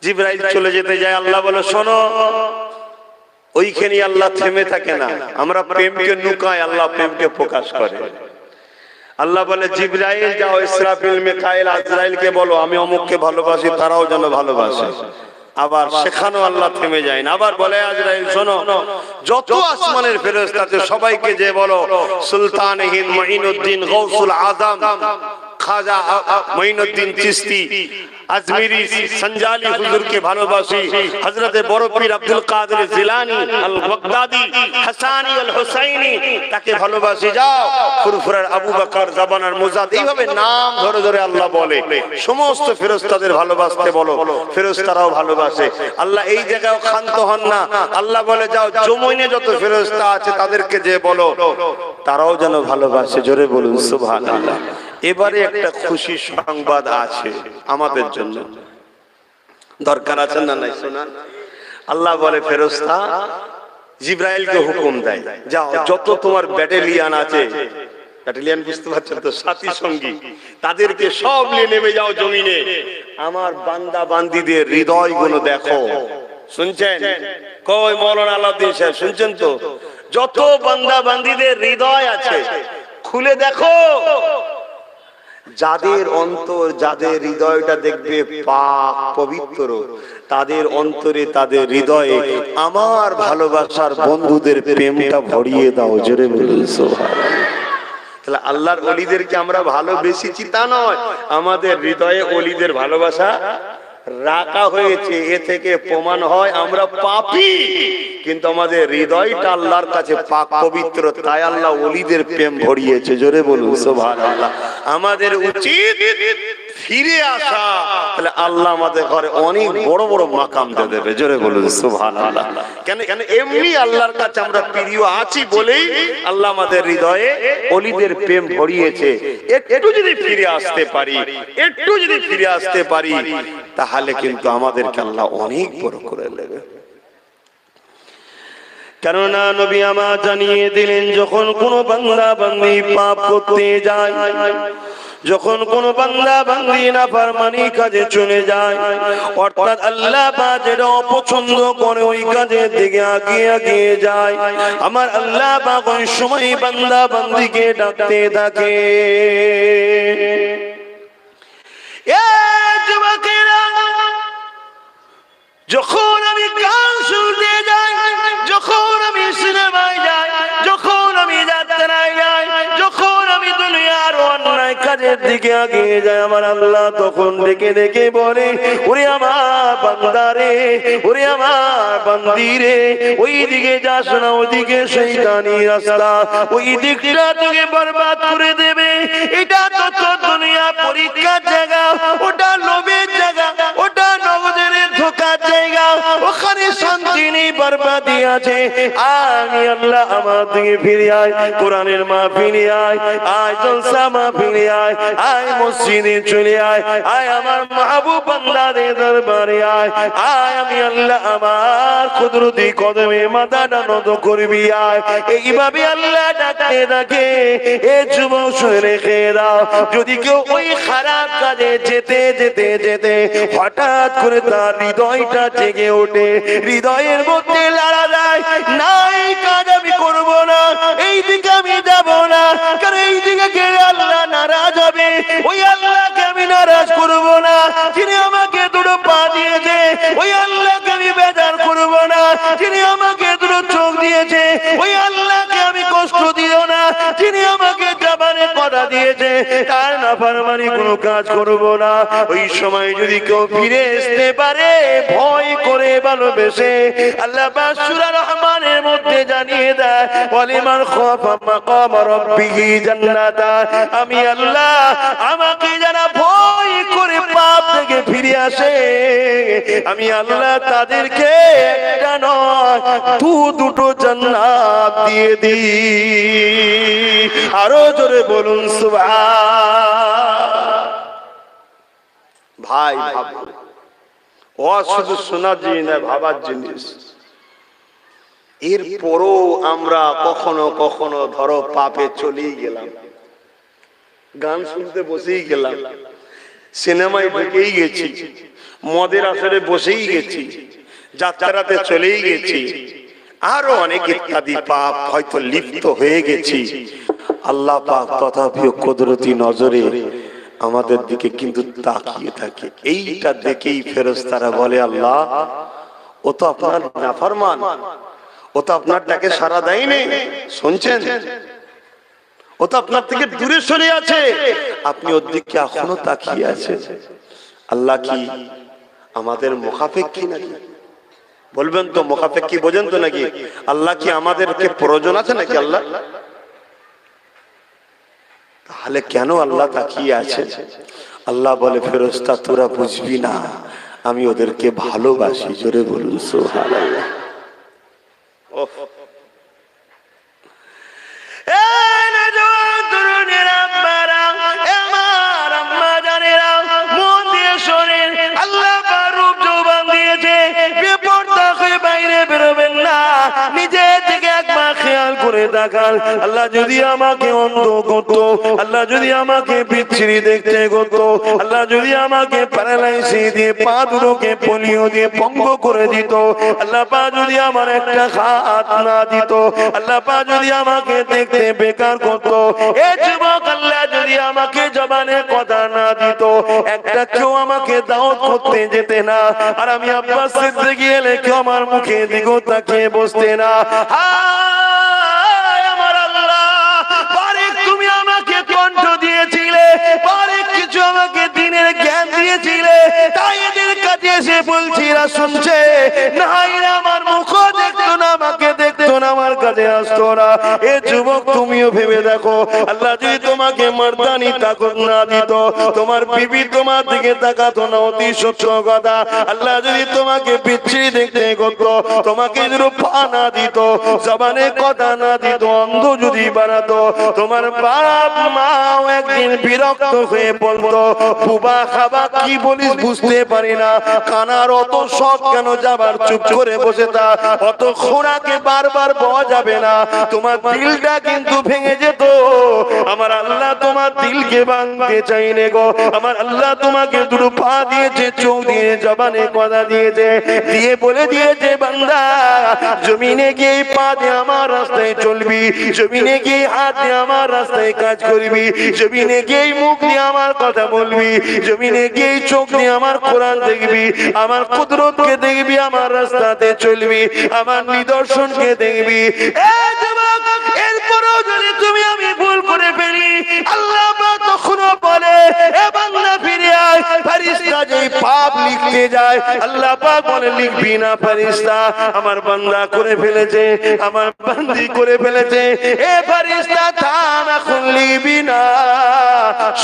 A: জিবরাইল চলে যেতে যায়, আল্লাহ বলে শোনো, ওইখানে আল্লাহ থেমে থাকে না। আমরা প্রেমকে লুকাই, আল্লাহ প্রেমকে প্রকাশ করে। আল্লাহ বলে জিবরাইল যাও ইসরাফিল, মিকাইল, আজরাইলকে বলো আমি অমুককে ভালোবাসি, তারাও যেন ভালোবাসে। আবার সেখানেও আল্লাহ থেমে যায় না। আবার বলে আজরাইল শোনো, যত আসমানের ফেরেশতা আছে সবাইকে যে বলো সুলতান হিন্দ মুঈনুদ্দিন গৌসুল আজম খাজা মুঈনুদ্দিন চিশতি আজমিরি সঞ্জালি হুজুরকে ভালোবাসি, হযরতে বড় পীর আব্দুল কাদের জিলানী আল বাগদাদি হাসানী আল হুসাইনি তাকে ভালোবাসি। যাও ফুরফুরার আবু বকর জাবানার মুজাদ, এইভাবে নাম ধরে ধরে আল্লাহ বলে সমস্ত ফেরেশতাদের ভালোবাসতে বলো, ফেরেশতারাও ভালোবাসে। আল্লাহ এই জায়গায় ক্ষান্ত হন না। আল্লাহ বলে যাও জমিনে যত ফেরেশতা আছে তাদেরকে যে বলো তারাও যেন ভালোবাসে। জোরে বলুন সুবহানাল্লাহ। এবারে একটা খুশি সংবাদ আছে আমাদের জন্য, দরকার আছে না নাই শোনা? আল্লাহ বলে ফেরেশতা জিবরাইলকে হুকুম দেয়, যাও যত তোমার ব্যাটালিয়ন আছে, ব্যাটালিয়ন বুঝতে পারছো তো, সাথী সঙ্গী, তাদেরকে সব নিয়ে নেমে যাও জমিনে। আমার বান্দা বান্দীদের হৃদয়গুলো দেখো। শুনছেন? কই মৌলানা আলাউদ্দিন সাহেব শুনছেন তো? যত বান্দা বান্দীদের হৃদয় আছে খুলে দেখো। যাদের অন্তর, যাদের হৃদয়টা দেখবে পাক পবিত্র, তাদের অন্তরে, তাদের হৃদয়ে আমার ভালোবাসার বন্ধুদের প্রেমটা ভরিয়ে দাও। জোরে বলুন সুবহানাল্লাহ। তাহলে আল্লাহর ওলিদেরকে আমরা ভালোবেসেছি তা নয়, আমাদের হৃদয়ে ওলিদের ভালোবাসা রাখা হয়েছে। এ থেকে প্রমাণ হয় আমরা পাপী, কিন্তু আমাদের হৃদয়টা আল্লাহর কাছে পাক পবিত্র, তাই আল্লাহ ওলিদের প্রেম ভরিয়েছে। জোরে বলুন সুবহানাল্লাহ। আমাদের উচিত ফিরে আসা, তাহলে আল্লাহ আমাদের ঘরে অনেক বড় বড় মাকাম দিয়ে দেবে। জোরে বলুন সুবহানাল্লাহ। কেন এমনি আল্লাহর কাছে আমরা প্রিয় আছি বলেই আল্লাহ আমাদের হৃদয়ে ওলিদের প্রেম ভরিয়েছে। একটু যদি ফিরে আসতে পারি, একটু যদি ফিরে আসতে পারি, তাহলে কিন্তু আমাদেরকে আল্লাহ অনেক বড় করে নেবে। কেননা নবী আমার জানিয়ে দিলেন, যখন কোন বান্দা বান্দী পাপ করতে যায়, যখন কোন বান্দা বান্দী নাফরমানি কাজে চলে যায়, অর্থাৎ আল্লাহ পাক যেটা অপছন্দ করে ওই কাজের দিকে এগিয়ে যায়, আমার আল্লাহ পাক ওই সময় বান্দা বান্দীকে ডাকতে থাকে, এ যুবকেরা, যখন আমি গান শুনতে যাই, যখন আমি সিনেমায় যাই, যখন আমি যাত্রায় যাই, যখন আমি দুনিয়ার অন্যায় কাজের দিকে এগিয়ে যাই, আমার আল্লাহ তখন ডেকে ডেকে বলে, ওরে আমার বান্দারে, ওরে আমার বান্দিরে, ওই দিকে যাস না, ওইদিকে শয়তানি রাস্তা, ওই দিকটা তোকে বরবাদ করে দেবে। এটা তো তোর দুনিয়া পরীক্ষার জায়গা, ওটা লোভের জায়গা, ওটা নগদের ধোকার জায়গা, ওখানে শান্তি নেই, বরবাদি আছে। আমি আল্লাহ আমার দিকে ফিরে আয়, কোরআনের মাহফিলে আয়, আয় জলসা মাহফিলে আয়, আয় মসজিদে চলে আয়, আয় আমার মাহবুব বান্দাদের দরবারে আয়, আয় আমি আল্লাহ আমার কুদরতি কদমে মাথাটা নত করবি আয়। এইভাবে আল্লাহ ডাকতে ডাকে। এ যুবক শুনে রেখে দাও, যদি কেউ ওই খারাপ কাজে যেতে যেতে যেতে হঠাৎ করে তার হৃদয়টা জেগে ওঠে, হৃদয়ের মধ্যে লড়া যায় না, এই কাজ আমি করবো না, এই দিকে আমি যাবো না, কারণ এই দিকে গেলে আল্লাহ নারাজ হবে, ওই আল্লাহকে আমি নারাজ করবো না, যিনি আমাকে দুটো পা দিয়েছে, ওই আল্লাহকে আমি বেজার করবো না, যিনি আমাকে দুটো চোখ দিয়েছে, ওই আল্লাহকে আমি কষ্ট দিও না, যিনি আমাকে জবানে কথা দিয়েছে, তার নাফরমানি কোনো কাজ করবো না। ওই সময় যদি কেউ ফিরে আসতে পারে ভয় করে ভালোবেসে, আল্লাহ পাক সূরা রহমানের মধ্যে জানিয়ে দেয়, ওয়ালিমান খাফা মাকাম রাব্বিহি জান্নাতা, আমি আল্লাহ আমাকে যারা ভয় করে পাপ থেকে ফিরে আসে, আমি আল্লাহ তাদেরকে একটা নয় দুটো জান্নাত দিয়ে দিই। আরো জোরে বলুন সুবহান। ভাই ভাবুন, ও শুধু শোনার জিনিস না, ভাবার জিনিস। এরপরও আমরা কখনো কখনো ধরো পাপে চলেই গেলাম, গান শুনতে বসেই গেলাম, সিনেমায় ঢুকেই গেছি, মদের আসরে বসেই গেছি, যাত্রাতে চলেই গেছি, আরো অনেক ইত্যাদি পাপ হয়তো লিপ্ত হয়ে গেছি। আল্লাহ পাক তথাপিও কুদরতি নজরে আমাদের দিকে কিন্তু তাকিয়ে থাকে। এইটা দেখেই ফেরেশতারা বলে, আল্লাহ ও তো আপনার নাফরমান, ও তো আপনার ডাকে সাড়া দেয়নি, শুনছেন, ও তো আপনার থেকে দূরে সরে আছে, আপনি ওর দিকে এখনো তাকিয়ে আছেন। আল্লাহ কি আমাদের মুখাপেক্ষী নাকি? বলবেন তো মুখাপেক্ষী বোঝেন তো নাকি? আল্লাহ কি আমাদেরকে প্রয়োজন আছে নাকি? আল্লাহ তাহলে কেন আল্লাহ তাকিয়ে আছে? আল্লাহ বলে, ফেরেশতা তোরা বুঝবি না, আমি ওদেরকে ভালোবাসি। জোরে বলুন সুবহানাল্লাহ। আল্লাহ যদি আমাকে অন্ধ করতো, আল্লাহ যদি আমাকে বিচ্ছিরি দেখতে করতো, আল্লাহ যদি আমাকে প্যারালাইসিস দিয়ে পা দুটোকে পোলিও দিয়ে পঙ্গ করে দিত, আল্লাহ পাক যদি আমার একটা হাত না দিত, আল্লাহ পাক যদি আমাকে দেখতে বেকার করতো, এ যুবক আল্লাহ যদি আমাকে জবানে কথা না দিত, একটা কেউ আমাকে দাওয়াত করতে যেতে না, আর আমি আব্বাস সিদ্দিকী গেলে কেউ আমার মুখে দিকে তাকিয়ে বসতে না। কণ্ঠ দিয়েছিলে, অনেক কিছু আমাকে দিনের জ্ঞান দিয়েছিলে, তাই এদের কাছে বলছি এরা শুনছে না, এরা আমার মুখ দেখতো না, আমাকে দেখতো না, আমার কাছে আসতো না। এ যুবক তুমিও ভেবে দেখো, আল্লাহ যদি তোমাকে মারদানি তাকত না দিত, তোমার বিবি তোমার দিকে তাকাতো না, অতি সত্য কথা। আল্লাহ যদি তোমাকে বিচ্ছিরি দেখতে করতো, তোমাকে যদি পা না দিত, জবানে কথা না দিত, অন্ধ যদি বানাতো, তোমার বাপ মাও একদিন বিরক্ত হয়ে বলতো, বুবা খাবা কি বলিস বুঝতে পারি না, কানার অত শখ কেন যাবার, চুপ করে বসে তা, অত খোঁড়াকে বারবার পাওয়া যাবে না, তোমার দিলটা কিন্তু ভেঙে যেত। আমার আল্লাহ তোমার দিলকে ভাঙতে চাইনে গো। আমার আল্লাহ তোমাকে দুটো পা দিয়েছে, চোখ দিয়ে, জবানে কথা দিয়েছে, দিয়ে বলে দিয়েছে বান্দা জমিনে গিয়ে পা দিয়ে আমার রাস্তায় চলবি, জমিনে গিয়ে হাত দিয়ে আমার রাস্তায় কাজ করবি, জমিনে গিয়ে মুখ দিয়ে আমার কথা বলবি, জমিনে গিয়ে চোখ দিয়ে আমার কোরআন দেখবি, আমার কুদরতকে দেখবি, আমার রাস্তাতে চলবি, আমার নিদর্শনকে দেখবি। এরপরও যদি তুমি আমি ভুল করে ফেলি, আল্লাহ তখনও বলে এ বান্দা ফিরে আয়। ফেরেশতা যেই পাপ লিখতে যায়, আল্লাহ পাক বলে লিখবি না ফেরেশতা, আমার বান্দা করে ফেলেছে, আমার বান্দি করে ফেলেছে, এ ফেরেশতা থাম, এখন লিখবি না।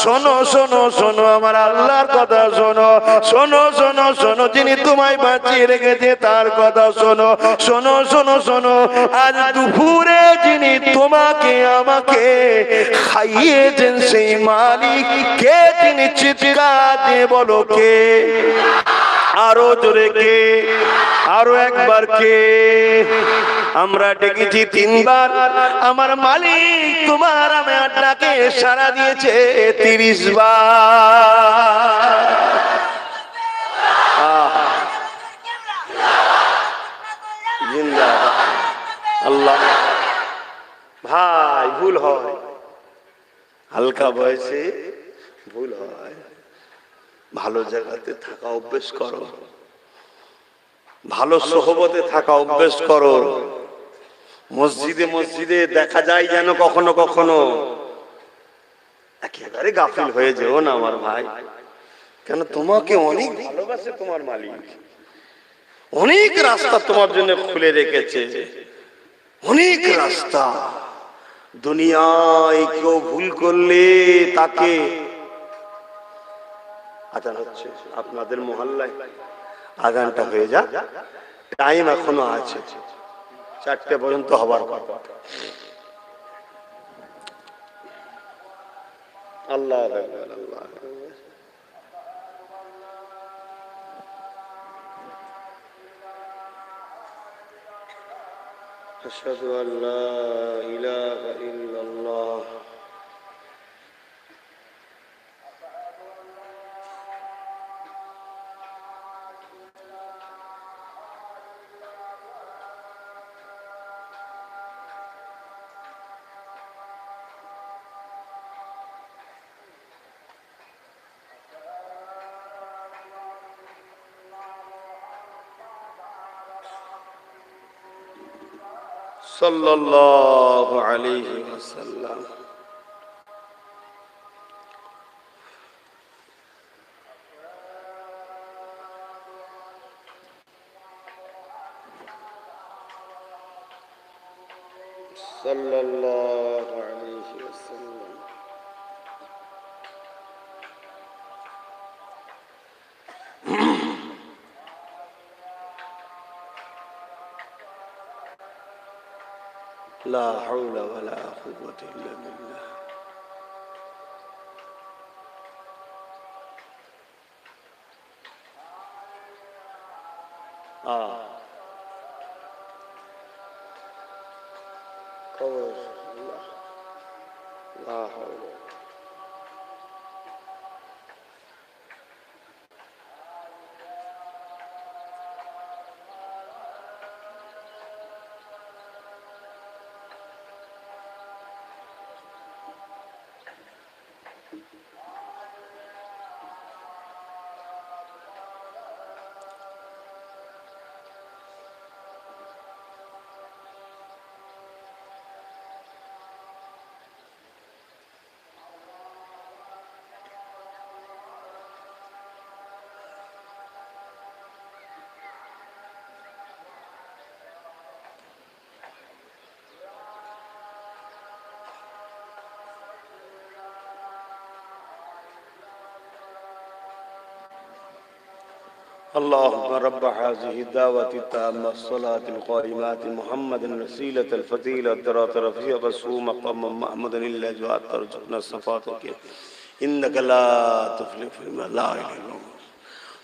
A: শোনো শোনো শোনো, আমার আল্লাহর কথা শোনো, শোনো শোনো শোনো, যিনি তোমায় বাঁচিয়ে রেখেছে তার কথা শোনো, শোনো শোনো শোনো, আজ দুপুরে যিনি তোমাকে আমাকে খাইয়েছেন সেই মালিক কে, তিনি চিৎকার দিয়ে বলো কে, আরো জোরে কে, আরো একবার কে। আমরা ডেকেছি 3 বার, আমার মালিক তোমার আমার ডাকে সাড়া দিয়েছে 30 বার। জিন্দাবাদ আল্লাহ। ভাই ভুল হয়, হালকা বয়সে ভুল হয়, ভালো জায়গাতে থাকা অভ্যেস করো, ভালো সোহবতে থাকা অভ্যেস করো। মসজিদে মসজিদে দেখা যায় যেন কখনো কখনো, একেবারে গাফিল হয়ে যেও না আমার ভাই, কেন তোমাকে অনেক ভালোবাসে তোমার মালিক, অনেক রাস্তা তোমার জন্য খুলে রেখেছে, অনেক রাস্তা। দুনিয়ায় কেউ ভুল করলে তাকে, আজান হচ্ছে আপনাদের মহল্লায়, আজানটা হয়ে যা, টাইম এখনো আছে, 4টে পর্যন্ত হবার কথা। আল্লাহ আল্লাহ। আশহাদু আল্লা ইলাহা ইল্লাল্লাহ। সাল্লাল্লাহু আলাইহি ওয়াসাল্লাম। সাল্লাল্লাহু আলাইহি ওয়াসাল্লাম। লা হাওলা ওয়ালা কুওয়াতা ইল্লা বিল্লাহ। খবর লা হাওলা। اللهم رب هذه الدعوة التامة الصلاة القائمة محمد الوسيلة الفضيلة الدرجة الرفيعة رسول مقام محمد إلا جواد ترجمنا صفاتك إنك لا تفلح فيما لا إله إلا الله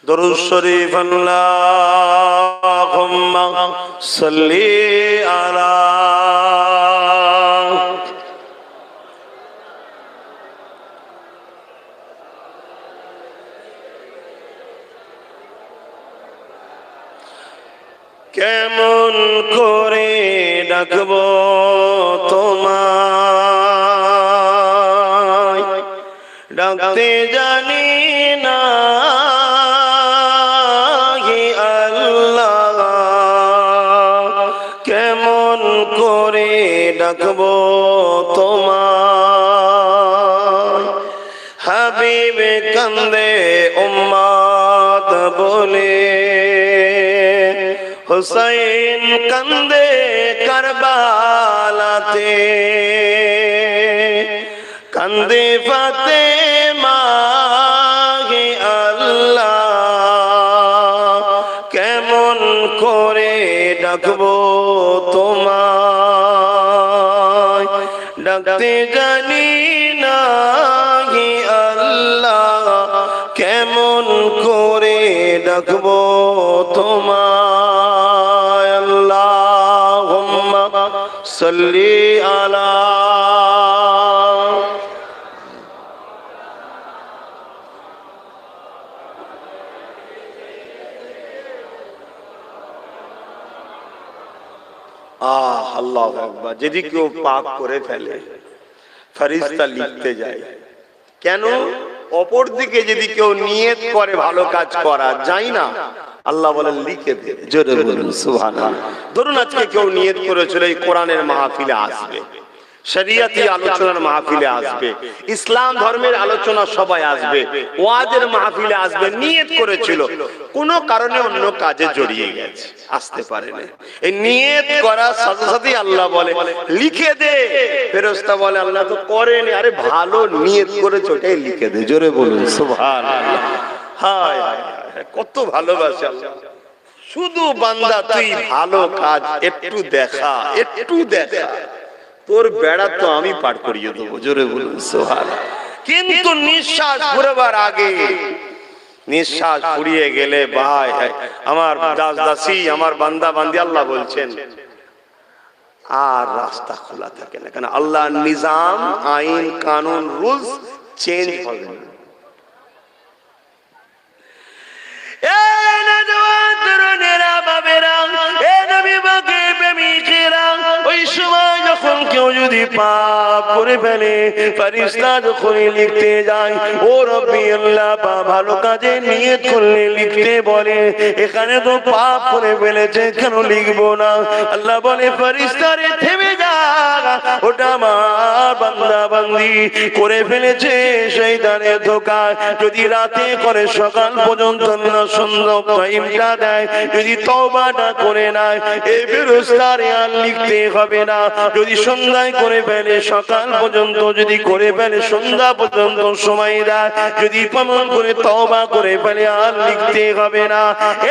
A: درود شريف اللهم صل على কেমন করে ডাকবো তোমায় ডাকতে জানি না হে আল্লাহ কেমন করে ডাকবো তোমায় হাবিব কান্দে উম্মত বলে হুসাইন কান্দে কারবালাতে কান্দে ফাতেমা হে আল্লাহ কেমন করে ডাকবো তোমায় ডাকতে জানি না হে আল্লাহ কেমন করে ডাকবো তোমায় আল্লাহুম্মা সাল্লি আলা আল্লাহু আকবার যদি কেউ পাপ করে ফেলে ফেরেশতা লিখতে যায় কেন অপর দিকে যদি কেউ নিয়ত করে ভালো কাজ করা যায় না আল্লাহ বলেন লিখে দে জোরে বলুন সুবহানাল্লাহ ধরুন আজকে কেউ নিয়ত করেছিল এই কোরআনের মাহফিলে আসবে শরিয়তি আলোচনার মাহফিলে আসবে ইসলাম ধর্মের আলোচনা সবাই আসবে ওয়াজের মাহফিলে আসবে নিয়ত করেছিল কোন কারণে অন্য কাজে জড়িয়ে গেছে আসতে পারে না এই নিয়ত করার সাথে সাথে আল্লাহ বলে লিখে দে ফেরেশতা বলে আল্লাহ তো করেনি আরে ভালো নিয়ত করেছো এটাই লিখে দে জোরে বলুন সুবহানাল্লাহ হায় কত ভালোবাসে আল্লাহ শুধু বান্দা তুই ভালো কাজ একটু দেখা তোর বেড়া তো আমি পার করিয়ে দেবো জোরে বলুন সুবহানাল্লাহ কিন্তু নিঃশ্বাস ফুরবার আগে নিঃশ্বাস ফুরিয়ে গেলে ভাই আমার দাস দাসী আমার বান্দা বান্দি আল্লাহ বলছেন আর রাস্তা খোলা থাকে না কারণ আল্লাহ নিজাম আইন কানুন রুলস চেঞ্জ হবে না কেউ যদি পাপ করে ফেলে ফেরেশতা যখন লিখতে যায় ও রব্বি আল্লাহ ভালো কাজে নিয়ত করলে লিখতে বলে এখানে তো পাপ করে ফেলেছে কেন লিখবো না আল্লাহ বলে ফেরেশতারে থেমে যা ওটা আমার বান্দা বান্দি করে ফেলেছে শয়তানের ধোঁকা যদি রাতে করে সকাল পর্যন্ত না সুন্দর টাইমটা দেয় যদি তওবাটা করে নেয় এই ফেরেশতারে আর লিখতে হবে না যদি সন্ধ্যায় করে ফেলে সকাল পর্যন্ত যদি করে ফেলে সন্ধ্যা পর্যন্ত সময় দেয় যদি পালন করে তওবা করে ফেলে আর লিখতে হবে না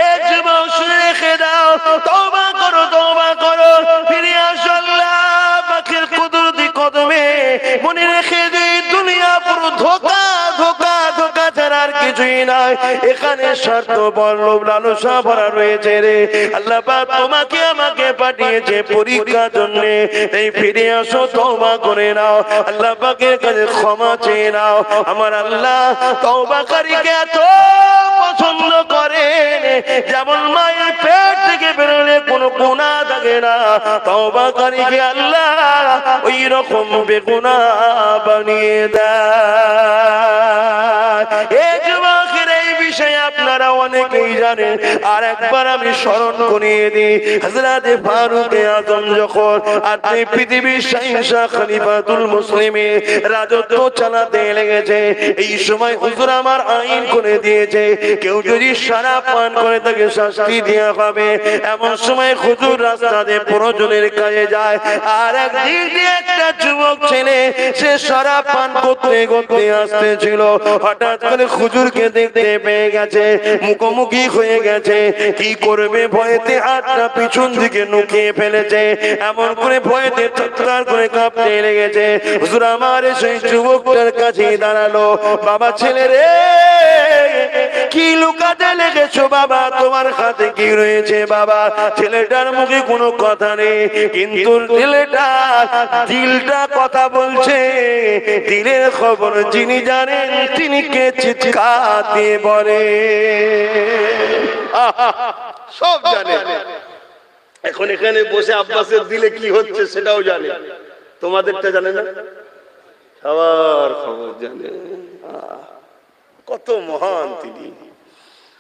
A: এই যুবক রেখে দাও তওবা করো ফিরে আসো আল্লাহ পাকের কুদরতি কদমে মনে রেখে দে দুনিয়া পুরো ধোঁকা ছাড়া আর কিছুই নাই এখানে স্বার্থ বল্লভ লালসা ভরা রয়েছে রে আল্লাহ পাক তোমাকে আমাকে পাঠিয়েছে পরীক্ষার জন্য এই ফিরে আসো তওবা করে নাও আল্লাহ পাকের কাছে ক্ষমা চেয়ে নাও আমার আল্লাহ তওবাকারীকে এত পছন্দ করেন যেমন মায়ের পেট থেকে বেরোলে কোনো গুনাহ থাকে না তওবাকারীকে আল্লাহ ওই রকম বেগুনাহ বানিয়ে দেয় এই যুবকের এই বিষয়ে আপনারা অনেকেই জানেন আর একবার আমি স্মরণ করিয়ে দিই হযরত ফারুক আযম যখন আপনি পৃথিবীর শাহিনশাহ খলিফাতুল মুসলিমিন রাজত্ব চালাতে লেগেছে এই সময় হুজুর আমার আইন করে দিয়েছে কেউ যদি শরাব পান করে তাকে শাস্তি দেওয়া হবে এমন সময় হুজুর রাস্তাতে প্রয়োজনের কাজে যায় আর একদিক দিয়ে একটা যুবক ছেলে সে শরাব পান করতে আসতেছিল হঠাৎ করে হুজুরকে দেখতে পেয়ে গেছে মুখোমুখি হয়ে গেছে, কি করবে ভয়েতে হাতটা পিছন দিকে নুকিয়ে ফেলেছে, এমন করে ভয়েতে থরথর করে কাঁপতে লেগেছে। হুজুর আমার সেই যুবকটার কাছে দাঁড়ালো, বাবা ছেলে রে কি লুকাতে লেগেছো বাবা, তোমার হাতে কি রয়েছে বাবা? ছেলেটার মুখে কোনো কথা নেই, কিন্তু ছেলেটা দিলটা কথা বলছে। দিলের খবর যিনি জানেন তিনি কে চিৎকার দিয়ে বলে, সব জানে। এখন এখানে বসে আব্বাসের দিলে কি হচ্ছে সেটাও জানে, তোমাদেরটা জানে না, সবার খবর জানে। কত মহান তিনি,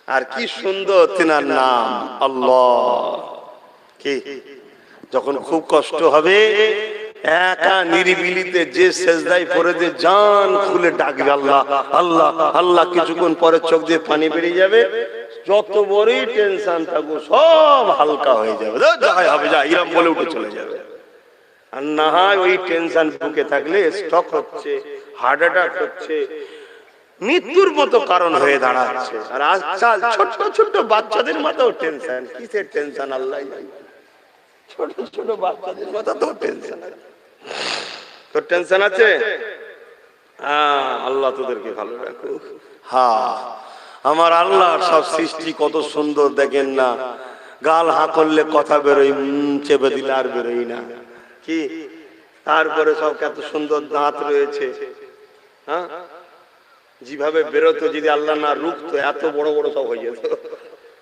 A: আর কি সুন্দর তিনার নাম আল্লাহ। কি যখন খুব কষ্ট হবে একা নিরিবিলিতে যে সেজদায় পড়ে দিয়ে জান খুলে ডাকবে আল্লাহ আল্লাহ আল্লাহ, কিছুক্ষণ পরে চোখ দিয়ে পানি বেরিয়ে যাবে, যত বড়ই টেনশন থাকো সব হালকা হয়ে যাবে, যাই হবে যা ইরাম বলে উঠে চলে যাবে। আর না হয় ওই টেনশন বুকে থাকলে স্ট্রোক হচ্ছে, হার্ট অ্যাটাক হচ্ছে, মৃত্যুর মতো কারণ হয়ে দাঁড়াচ্ছে। আর আজকাল ছোট ছোট বাচ্চাদের মাথাও টেনশন, কিসের টেনশন আল্লাহ জানে। ছোট ছোট বাচ্চাদের মাথা তো টেনশন, তোর টেনশন আছে? আল্লাহ তোদেরকে ভালো রাখুক। হ্যাঁ, আমার আল্লাহ সব সৃষ্টি কত সুন্দর দেখেন না, গাল হা করলে কথা বেরোই, চেপে দিলে আর বেরোই না। কি তারপরে সব কত সুন্দর দাঁত রয়েছে, হ্যাঁ যেভাবে বেরোতো যদি আল্লাহ না রুখতো এত বড় বড় সব হয়ে যেত।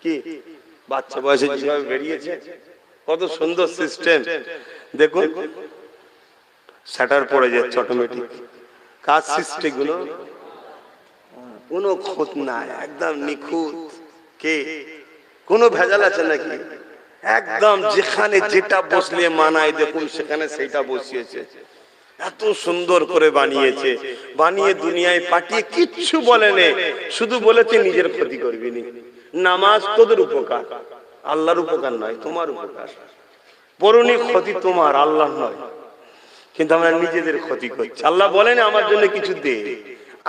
A: কি বাচ্চা বয়সে যেভাবে বেরিয়েছে, কত সুন্দর সিস্টেম। দেখুন শাটার পড়ে যাচ্ছে অটোমেটিক, কাজ সিস্টেম গুলো কোনো খোঁজ নাই, একদম নিখুঁত। কে কোনো ভেজাল আছে নাকি? একদম যেখানে যেটা বসলে মানায় দেখুন সেখানে সেইটা বসিয়েছে, এত সুন্দর করে বানিয়েছে। বানিয়ে দুনিয়ায় পাঠিয়ে কিচ্ছু বলেনি, শুধু বলেছে নিজের ক্ষতি করবি নি। নামাজ তোদের উপকার, আল্লাহর উপকার নয়, তোমার উপকার। পরনি ক্ষতি তোমার, আল্লাহ নয়। কিন্তু আমরা নিজেদের ক্ষতি করছি। আল্লাহ বলেন আমার জন্য কিছু দে,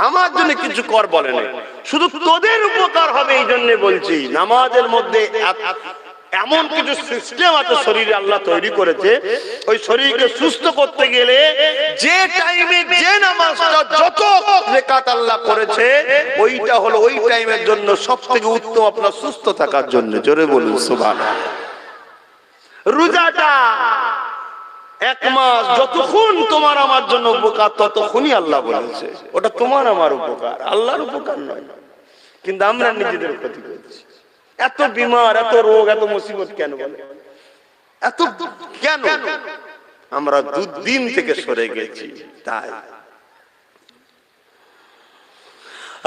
A: আমার জন্য কিছু কর বলেন, শুধু তোদের উপকার হবে এই জন্য বলছি। নামাজের মধ্যে এমন কিছু সিস্টেম আছে শরীরে আল্লাহ তৈরি করেছে, ওই শরীরকে সুস্থ করতে গেলে যে টাইমে যে নামাজটা যত রাকাত আল্লাহ করেছে ওইটা হলো ওই টাইমের জন্য সবথেকে উত্তম আপনার সুস্থ থাকার জন্য। জোরে বলুন সুবহানাল্লাহ। রোজাটা এক মাস যতক্ষণ তোমার আমার জন্য উপকার ততক্ষণই আল্লাহ বলেছে, ওটা তোমার আমার উপকার, আল্লাহর উপকার নয়। কিন্তু আমরা নিজেদের ক্ষতি করছি। এত বিমার, এত রোগ, এত মুসিবত কেন বলে? এত কেন? আমরা দুদিন থেকে সরে গেছি। তাই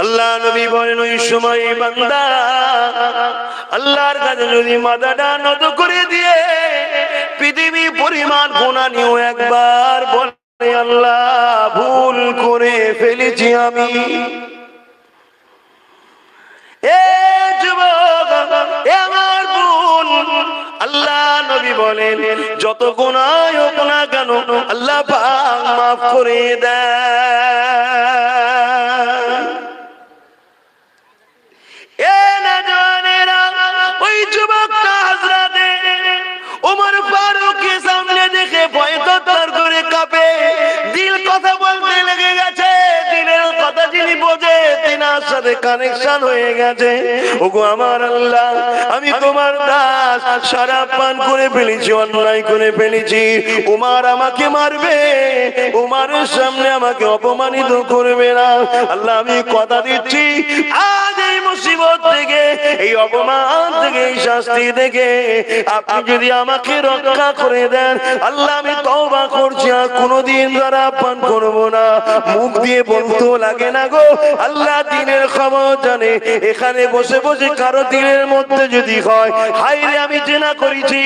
A: আল্লাহ নবী বলেন ওই সময় বান্দা আল্লাহর কাছে যদি মাথাটা নত করে দিয়ে পৃথিবী পরিমাণ গুনাহ নিয়েও একবার বলে আল্লাহ ভুল করে ফেলেছি আমি, এ যুবক এ আমার বোন, আল্লাহ নবী বলেন যত গুনাহ হোক না কেন আল্লাহ পাক মাফ করে দেন। এ না জানেরা ওই যুবকটা হযরতে ওমর ফারুকের সামনে দেখে ভয় তরতর করে কাঁপে, দিল কথা বলতে লেগে গেছে, দিলের কথা যিনি বোঝে তিনার সাথে কানেকশন হয়ে গেছে। ওগো আমার আল্লাহ, আমি তোমার দাস, শরাব পান করে ফেলেছি, অন্যায় করে ফেলেছি, উমার আমাকে মারবে, উমারের সামনে আমাকে অপমানিত করবে না। আল্লাহ আমি কথা দিচ্ছি আজ এই মুসিবত থেকে, এই অপমান থেকে, এই শাস্তি থেকে আপনি যদি আমাকে রক্ষা করে দেন, আল্লাহ আমি তওবা করছি আর কোনোদিন শরাব পান করব না। মুখ দিয়ে বলতে লাগে না গো, আল্লাহ দিনের খবর জানে। এখানে বসে বসে কারো দিনের মধ্যে যদি হয় হাইরে আমি জিনা করেছি,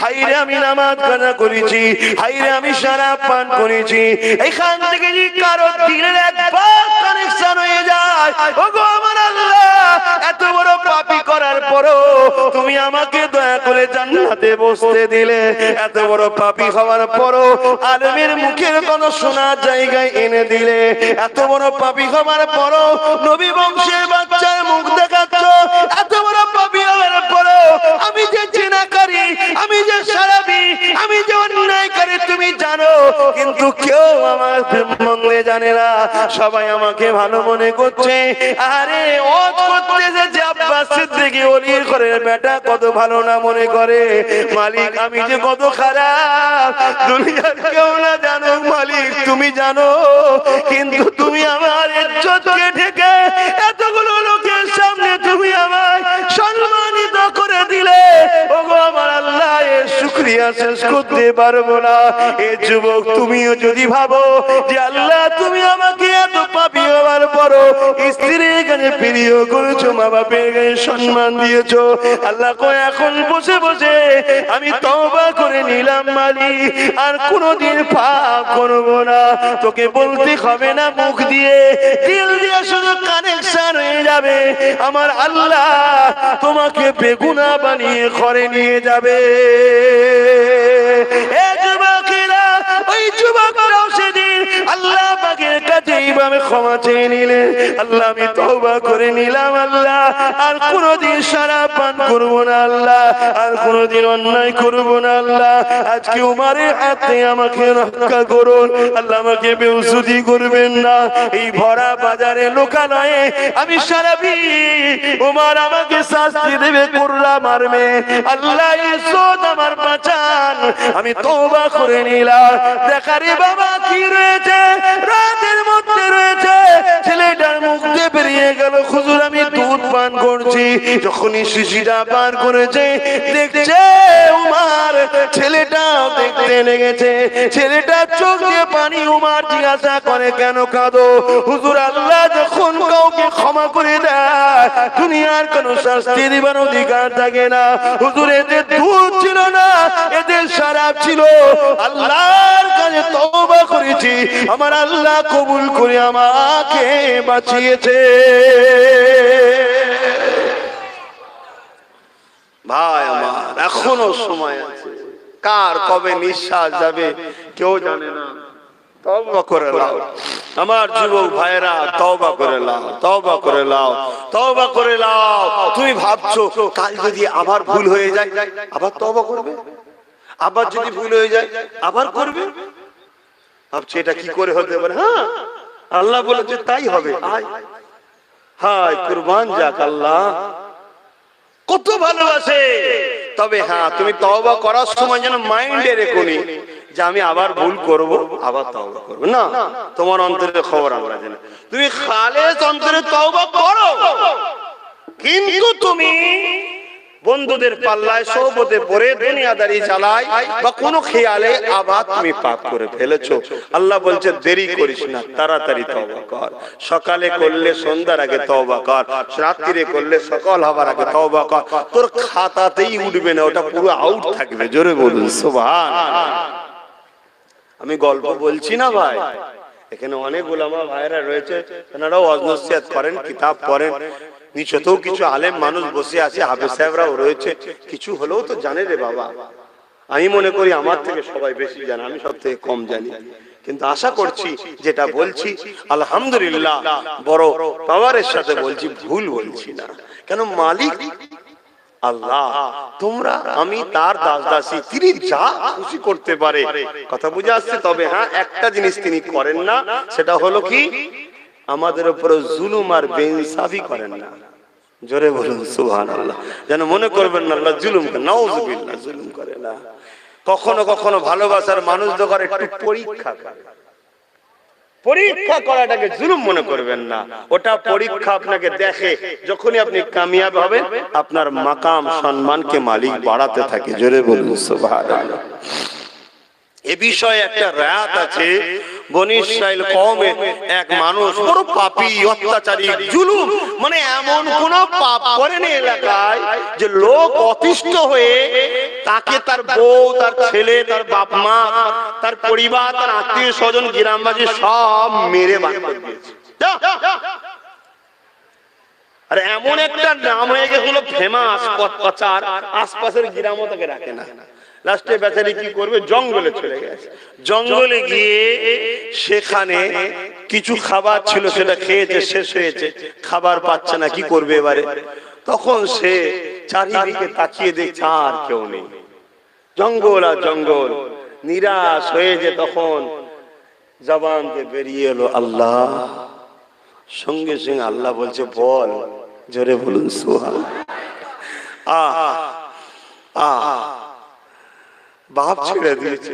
A: হাইরে আমি নামাজ কাজা করেছি, হাইরে আমি শরাব পান করেছি, এখান থেকে যদি কারো দিনের একবার কানেকশন হয়ে যায়, ওগো আমার আল্লাহ এত বড় পাপী করার পরও তুমি আমাকে দয়া করে জান্নাতে বসতে দিলে, এত বড় পাপী হওয়ার পরও আলেমের মুখের কথা শোনার জায়গায় এনে দিলে, এত বড় পাপী হওয়ার পরও নবী বংশের বাচ্চার মুখ দেখাচ্ছ, এত বড় পাপী জানে না, সবাই আমাকে ভালো মনে করছে। আরে ওয়াজ করতে যে আব্বাস সিদ্দিকী ওলির ঘরের বেটা কত ভালো না মনে করে। মালিক আমি যে কত খারাপ দুনিয়ার কেউ না জানো, মালিক তুমি জানো। কিন্তু তুমি আমার ইজ্জতকে ঢেকে এতগুলো লোকের সামনে তুমি আমায় সম্মানিত করে দিলে। ওগো আমার আল্লাহ, এর শুকরিয়া শেষ করতে পারবো না। এ যুবক, তুমিও যদি ভাবো যে আল্লাহ তুমি আমাকে এত পাপী হওয়ার পরও স্ত্রীর কাছে প্রিয় করেছো, মা বাপের কাছে সম্মান দিয়েছো, আল্লাহ কয় এখন বসে বসে আমি তওবা করে নিলাম মালিক, আর কোনোদিন পাপ করবো না। তোকে বলতে হবে না মুখ দিয়ে, দিল দিয়ে শুধু কানেকশন হয়ে যাবে। আমার আল্লাহ তোমাকে বেগুনা বানিয়ে ঘরে নিয়ে যাবে। ওই যুবকরাও সেদিন আল্লাহ পাকের কাছে এইভাবে ক্ষমা চেয়ে নিলেন, আল্লাহ আমি তওবা করে নিলাম আল্লাহ, আর কোনোদিন শরাব পান করবো না আল্লাহ, আর কোনোদিন অন্যায় করবো না আল্লাহ। আজকে উমারের হাতে আমাকে রক্ষা করুন আল্লাহ, আমাকে বেউসুদি করবেন না। এই ভরা বাজারে লোকালয়ে আমি সারাবি, উমার আমাকে শাস্তি দেবে, কুরলা মারবে আল্লাহ, ইজ্জত আমার বাঁচান, আমি তওবা করে নিলাম। দেখারে বাবা কি রয়েছে রাতের মধ্যে রয়েছে, ছেলেটার মুখ দিয়ে বেরিয়ে গেল হুজুর আমি দুধ পান করছি। যখনই শিশিটা পান করেছে দেখছে উমার, ছেলেটাও দেখতে লেগেছে, ছেলেটার চোখ দিয়ে পানি। উমার জিজ্ঞাসা করে কেন কাঁদো? হুজুর আল্লাহ যখন কাউকে ক্ষমা করে দেয় দুনিয়ার কোন শাস্তি দিবার অধিকার থাকে না। হুজুর এদের দুধ ছিল না, এদের শরাব ছিল, আল্লাহর কাছে তওবা করেছি, আমার আল্লাহ কবুল করে আমাকে বাঁচিয়েছে। ভাই আমার এখনো সময় আছে, কার কবে নিঃশ্বাস যাবে কেউ জানে না। তওবা করে নাও আমার যুবক ভাইরা, তওবা করে নাও, তওবা করে নাও, তওবা করে নাও। তুমি ভাবছো কাল যদি আবার ভুল হয়ে যায় আবার তওবা করবে, আবার যদি ভুল হয়ে যায় আবার করবে, ভাবছি এটা কি করে হতে পারে? হ্যাঁ আল্লাহ বলেছে তাই হবে। হায় কুরবান যাক আল্লাহ, কত ভালোবাসে। তবে হ্যাঁ তুমি তওবা করার সময় যেন মাইন্ডে রেখোনি যে আমি আবার ভুল করব, আবার তওবা করব না। তোমার অন্তরের খবর আমরা জানি, তুমি খালেস অন্তরে তওবা করো, কিন্তু তুমি বন্ধুদের পাল্লায় সোহবতে পড়ে দুনিয়াদারি চালায় বা কোনো খেয়ালে আবার তুমি পাপ করে ফেলেছো। আল্লাহ বলছে দেরি করিস না, তাড়াতাড়ি তওবা কর। সকালে করলে সন্ধ্যার আগে তওবা কর, রাত্রিরে করলে সকাল হবার আগে তওবা কর। তোর খাতাতেই উঠবে না, ওটা পুরো আউট থাকবে। জোরে বলুন সুবহানাল্লাহ। আমি গল্প বলছি না ভাই, এখানে অনেক উলামা ভাইরা রয়েছে, তারাও ওয়াজ নসিহত করেন, কিতাব পড়েন, নিচেও কিছু আলেম মানুষ বসে আছে, হাফেজ সাহেবরাও রয়েছে, কিছু হলেও তো জানে রে বাবা। আমি মনে করি আমার থেকে সবাই বেশি জানে, আমি সব থেকে কম জানি, কিন্তু আশা করছি যেটা বলছি আলহামদুলিল্লাহ বড় পাওয়ারের সাথে বলছি, ভুল বলছি না। কেন মালিক আল্লাহ, তোমরা আমি তার দাস দাসী, তিনি যা খুশি করতে পারে। কথা বুঝে আসছে? তবে হ্যাঁ একটা জিনিস তিনি করেন না, সেটা হলো কি আমাদের উপরে জুলুম আর বেইনসাফি করেন না। জোরে বলুন সুবহানাল্লাহ। যেন মনে করবেন না আল্লাহ জুলুম করে, নাউযুবিল্লাহ, জুলুম করে না। কখনো কখনো ভালোবাসার মানুষ যখন একটু পরীক্ষা করে, পরীক্ষা করাটাকে জুলুম মনে করবেন না, ওটা পরীক্ষা আপনাকে দেখে। যখনই আপনি কামিয়াব হবেন আপনার মাকাম সম্মানকে মালিক বাড়াতে থাকে। জোরে বলুন সুবহানাল্লাহ। এ বিষয়ে একটা রায়াত আছে, বনী ইসরাইল কওমে এক মানুষ বড় পাপী, অত্যাচারী, জুলুম, মানে এমন কোন পাপ করেনি এলাকায় যে লোক অতিষ্ঠ হয়ে তাকে তার বউ, তার ছেলে, তার বাপ মা, তার পরিবার, তার আত্মীয় স্বজন, গ্রামবাসী সব মেরে বাদ করে দিয়েছে। আর এমন একটা নাম হয়ে গেছিল ফেমাস, পথপাচার, আশপাশের গ্রামও তাকে রাখে না। লাস্টে বেচারি কি করবে, জঙ্গলে চলে গেছে। জঙ্গলে গিয়ে সেখানে কিছু খাবার ছিল, সেটা খেয়েছে, শেষ হয়েছে, খাবার পাচ্ছে না, কি করবে এবারে? তখন সে চারিদিকে তাকিয়ে দেখছে আর কেউ নেই, জঙ্গল আর জঙ্গল। নিরাশ হয়ে যে তখন জবান দিয়ে বেরিয়ে এলো আল্লাহ, সঙ্গে সঙ্গে আল্লাহ বলছে বল, জোরে বলুন সুবহানাল্লাহ। বাপ ছেড়ে দিয়েছে,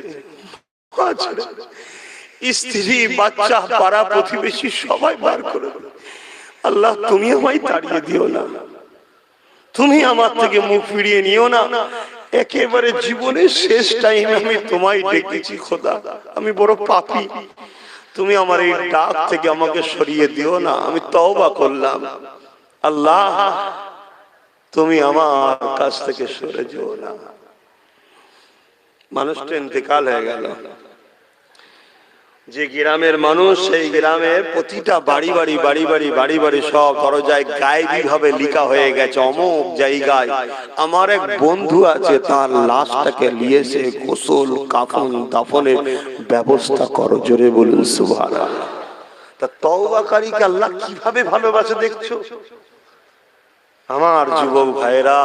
A: স্ত্রী বাচ্চা পাড়া প্রতিবেশী সবাই বার করে দিল। আল্লাহ তুমি আমায় তাড়িয়ে দিও না, তুমি আমার থেকে মুখ ফিরিয়ে নিও না, একেবারে জীবনের শেষ টাইমে আমি তোমায় ডেকেছি খোদা, আমি বড় পাপী, তুমি আমার এই ডাক থেকে আমাকে সরিয়ে দিও না, আমি তওবা করলাম, আল্লাহ তুমি আমার কাছ থেকে সরে যেও না। মানুষটা ইন্তেকাল হয়ে গেল। যে গ্রামের মানুষ, সেই গ্রামের প্রতিটা বাড়ি বাড়ি বাড়ি বাড়ি বাড়ি বাড়ি সব দরজায় গায়েবী ভাবে লিখা হয়ে গেছে, অমুক জায়গায় আমার এক বন্ধু আছে, তার লাশটাকে নিয়ে এসে গোসল কাফন দাফনের ব্যবস্থা করো, জোরে বলুন সুবহানাল্লাহ। তা তওবাকারীকে আল্লাহ কিভাবে ভালোবাসে দেখছো? আমার যুবক ভাইরা,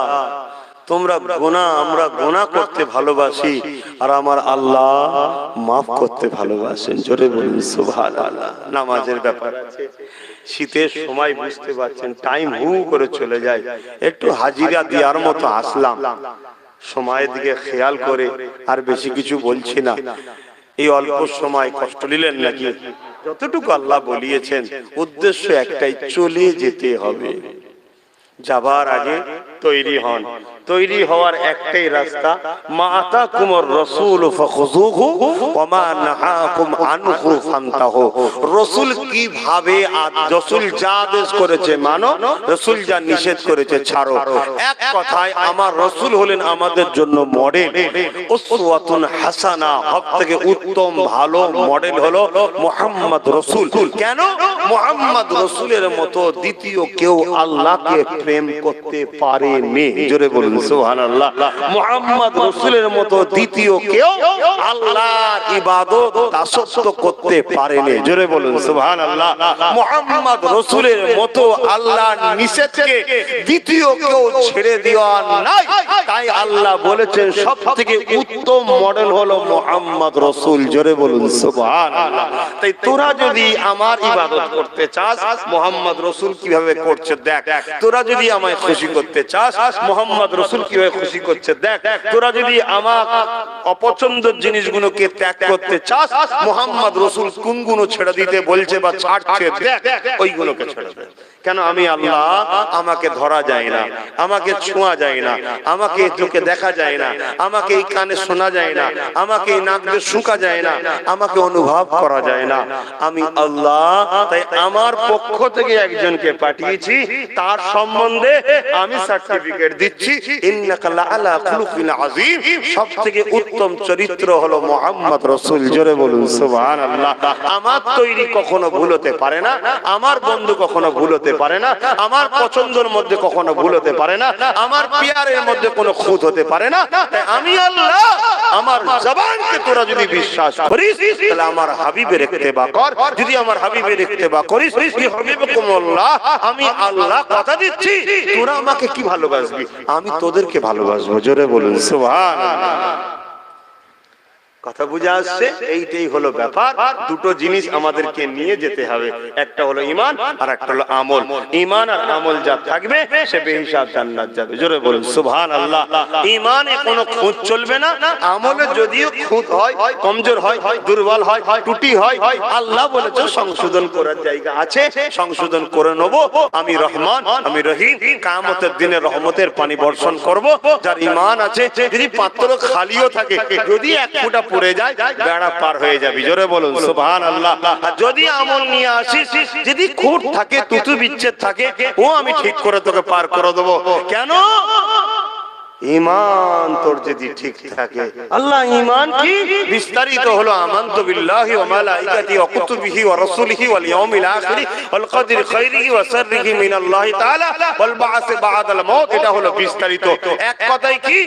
A: তোমরা গুনাহ, আমরা গুনাহ করতে ভালোবাসি, আর আমার আল্লাহ মাফ করতে ভালোবাসেন, জোরে বলুন সুবহানাল্লাহ। নামাজের ব্যাপার আছে, শীতের সময় বুঝতে পারছেন টাইম হু করে চলে যায়, একটু হাজিরা দেওয়ার মতো আসলাম, সময়ের দিকে খেয়াল করে, আর বেশি কিছু বলছি না। এই অল্প সময় কষ্ট নিলেন নাকি? যতটুকু আল্লাহ বলিয়েছেন, উদ্দেশ্য একটাই, চলে যেতে হবে। যাবার আগে তৈরি হন, তৈরি হওয়ার একটাই রাস্তা, মা আতাকুমুর রাসূল ফাখুযুহু ওয়া মা নাহাকুম আনহু ফান্তাহু। রাসূল কিভাবে, রাসূল যা আদেশ করেছে মানো, রাসূল যা নিষেধ করেছে ছাড়ো। এক কথায় আমার রাসূল হলেন আমাদের জন্য মডেল, উসওয়াতুন হাসানা, সবথেকে উত্তম ভালো মডেল হলো মুহাম্মদ রাসূল। কেন? মুহাম্মদ রাসূলের মতো দ্বিতীয় কেউ আল্লাহকে প্রেম করতে পারেনি, জোরে বলুন সুবহানাল্লাহ। মুহাম্মদ রাসূলের মতো দ্বিতীয় কেউ আল্লাহর ইবাদত দাসত্ব করতে পারেনি, জোরে বলুন সুবহানাল্লাহ। মুহাম্মদ রাসূলের মতো আল্লাহর নিষেধকে দ্বিতীয় কেউ ছেড়ে দেওয়া নাই, তাই আল্লাহ বলেছেন সবথেকে উত্তম মডেল হলো মুহাম্মদ রাসূল, জোরে বলুন সুবহানাল্লাহ। তাই তোরা যদি আমার ইবাদত করতে চাস, মুহাম্মদ রাসূল কিভাবে করছে দেখ। তোরা যদি আমায় খুশি করতে চাস, মুহাম্মদ রাসূল কিভাবে খুশি করছে দেখ। তোরা যদি আমার অপছন্দের জিনিসগুলোকে ত্যাগ করতে চাস, মুহাম্মদ রাসূল কোন গুণ ছেড়ে দিতে বলছে বা ছাড়ছে দেখ, ওইগুলোকে ছেড়ে দে। কেন? আমি আল্লাহ, আমাকে ধরা যায় না, আমাকে ছোঁয়া যায় না, আমাকে চোখে দেখা যায় না, আমাকে এই কানে শোনা যায় না, আমাকে এই নাক দিয়ে শুঁকা যায় না, আমাকে অনুভব করা যায় না, আমি আল্লাহ। তাই আমার পক্ষ থেকে একজনকে পাঠিয়েছি, তার সম্বন্ধে আমি সার্টিফিকেট দিচ্ছি, ইন্নাকা লাআলা খুলুকিন আযীম। সবথেকে উত্তম চরিত্র হলো মুহাম্মদ রাসূল, জোরে বলুন সুবহানাল্লাহ। আমার তৈরি কখনো ভুল হতে পারে না, আমার বন্ধু কখনো ভুল হতে পারে না, আমার পছন্দের মধ্যে কখনো ভুল হতে পারে না, আমার পিয়ারের মধ্যে কোনো খুঁত হতে পারে না। তাই আমি আল্লাহ, আমার জবানকে তোরা যদি বিশ্বাস করিস, তাহলে আমার হাবিবের ইত্তেবা কর। যদি আমার হাবিবের ইত্তেবা করিস, ইউহিব্বুকুমুল্লাহ, আমি আল্লাহ কথা দিচ্ছি, তোরা আমাকে কি ভালোবাসবি, আমি তোদেরকে ভালোবাসবো, জোরে বলুন সুবহানাল্লাহ। কথা বুঝে আসছে? এইটাই হলো ব্যাপার। দুটো জিনিস আমাদেরকে নিয়ে যেতে হবে, একটা হলো ঈমান আর একটা হলো আমল। ঈমান আর আমল যা থাকবে সে বেহিসাব জান্নাত যাবে, জোরে বলুন সুবহানাল্লাহ। ঈমানে কোনো খুঁত চলবে না, আমলে যদিও খুঁত হয়, কমজোর হয়, দুর্বল হয়, ত্রুটি হয়, আল্লাহ বলেছে সংশোধন করার জায়গা আছে, সংশোধন করে নেব। আমি রহমান, আমি রহিম, কিয়ামতের দিনে রহমতের পানি বর্ষণ করব। যার ঈমান আছে, যদি পাত্র খালিও থাকে, যদি এক ফোঁটা পড়ে যায়, বেড়া পার হয়ে যাবে, জোরে বলুন সুবহানাল্লাহ। আর যদি আমল নিয়ে আসিস, যদি খুঁত থাকে, তুতু বিচ্ছেদ থাকে, ও আমি ঠিক করে তোকে পার করে দেবো। কেন? ঈমান তোর যদি ঠিক থাকে। আল্লাহ ঈমান কি বিস্তারিত হলো, আমানতু বিল্লাহি ওয়া মালাইকাতিহি ওয়া কুতুবিহি ওয়া রাসূলিহি ওয়াল ইয়াউমিল আখির ওয়াল কদরি খাইরিহি ওয়া শাররিহি মিনাল্লাহি তাআলা ওয়াল বা'স বা'দাল মাউত। এটা হলো বিস্তারিত। এক কথায় কি,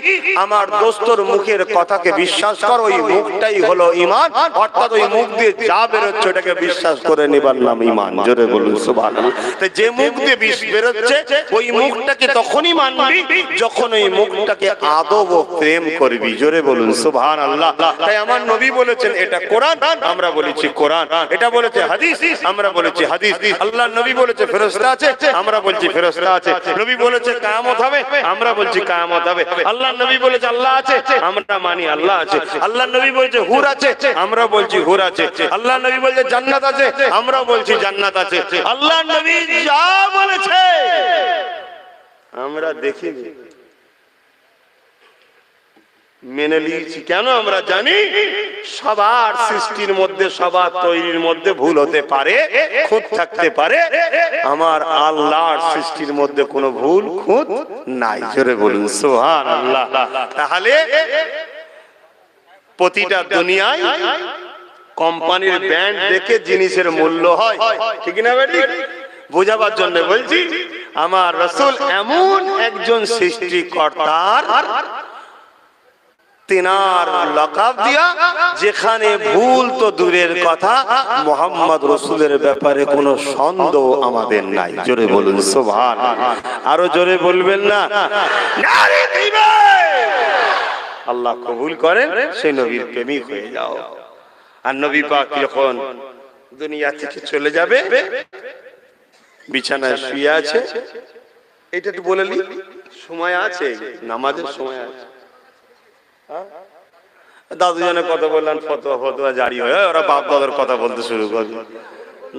A: আমার দোস্তর মুখের কথাকে বিশ্বাস কর, ওই মুখটাই হলো ঈমান। অর্থাৎ ওই মুখ দিয়ে যা বের হচ্ছে ওটাকে বিশ্বাস করে নেবার নাম ঈমান, জোরে বলুন সুবহানাল্লাহ। তাই যে মুখ দিয়ে বিষ বের হচ্ছে, ওই মুখটাকে তখনই মানবি যখন ওই মুখ মুখটাকে আদব ও প্রেম করবি। জোরে বলুন সুবহানাল্লাহ। তাই আমার নবী বলেছেন এটা কোরআন, আমরা বলেছি কোরআন। এটা বলেছে হাদিস, আমরা বলেছি হাদিস। আল্লাহ নবী বলেছে ফেরেশতা আছে, আমরা বলছি ফেরেশতা আছে। নবী বলেছে কিয়ামত হবে, আমরা বলছি কিয়ামত হবে। আল্লাহ নবী বলেছে আল্লাহ আছে, আমরা মানি আল্লাহ আছে। আল্লাহ নবী বলেছে হুর আছে, আমরা বলছি হুর আছে। আল্লাহ নবী বলেছে জান্নাত আছে, আমরা বলছি জান্নাত আছে। আল্লাহ নবী যা বলেছে আমরা দেখিনি, মেনে নিয়েছি। কেন? আমরা জানি সবার সৃষ্টির মধ্যে, সবার তৈরির মধ্যে ভুল হতে পারে, খুঁত থাকতে পারে। আমার আল্লাহর সৃষ্টির মধ্যে কোনো ভুল খুঁত নাই। জোরে বলুন সুবহানাল্লাহ। তাহলে প্রতিটা দুনিয়ায় কোম্পানির ব্র্যান্ড দেখে জিনিসের মূল্য হয়, ঠিক না বেটি? বোঝাবার জন্য বলছি, আমার রাসূল এমন একজন সৃষ্টিকর্তার তিনার লকাব দিয়া, যেখানে ভুল তো দূরের কথা, মুহাম্মদ রাসূলের ব্যাপারে কোনো সন্দেহ আমাদের নাই। জোরে বলুন সুবহানাল্লাহ। আরো জোরে বলবেন না? নারে দিবে। আল্লাহ কবুল করেন, সেই নবীর প্রেমিক হয়ে যাও। আর নবী পাক যখন দুনিয়া থেকে চলে যাবে, বিছানায় শুয়ে আছে, এটা একটু বলে নি, সময় আছে, নামাজের সময় আছে। দাদু জানে কথা বললেন, ফতোয়া জারি হয়, ওরা বাপ দাদার কথা বলতে শুরু করবে।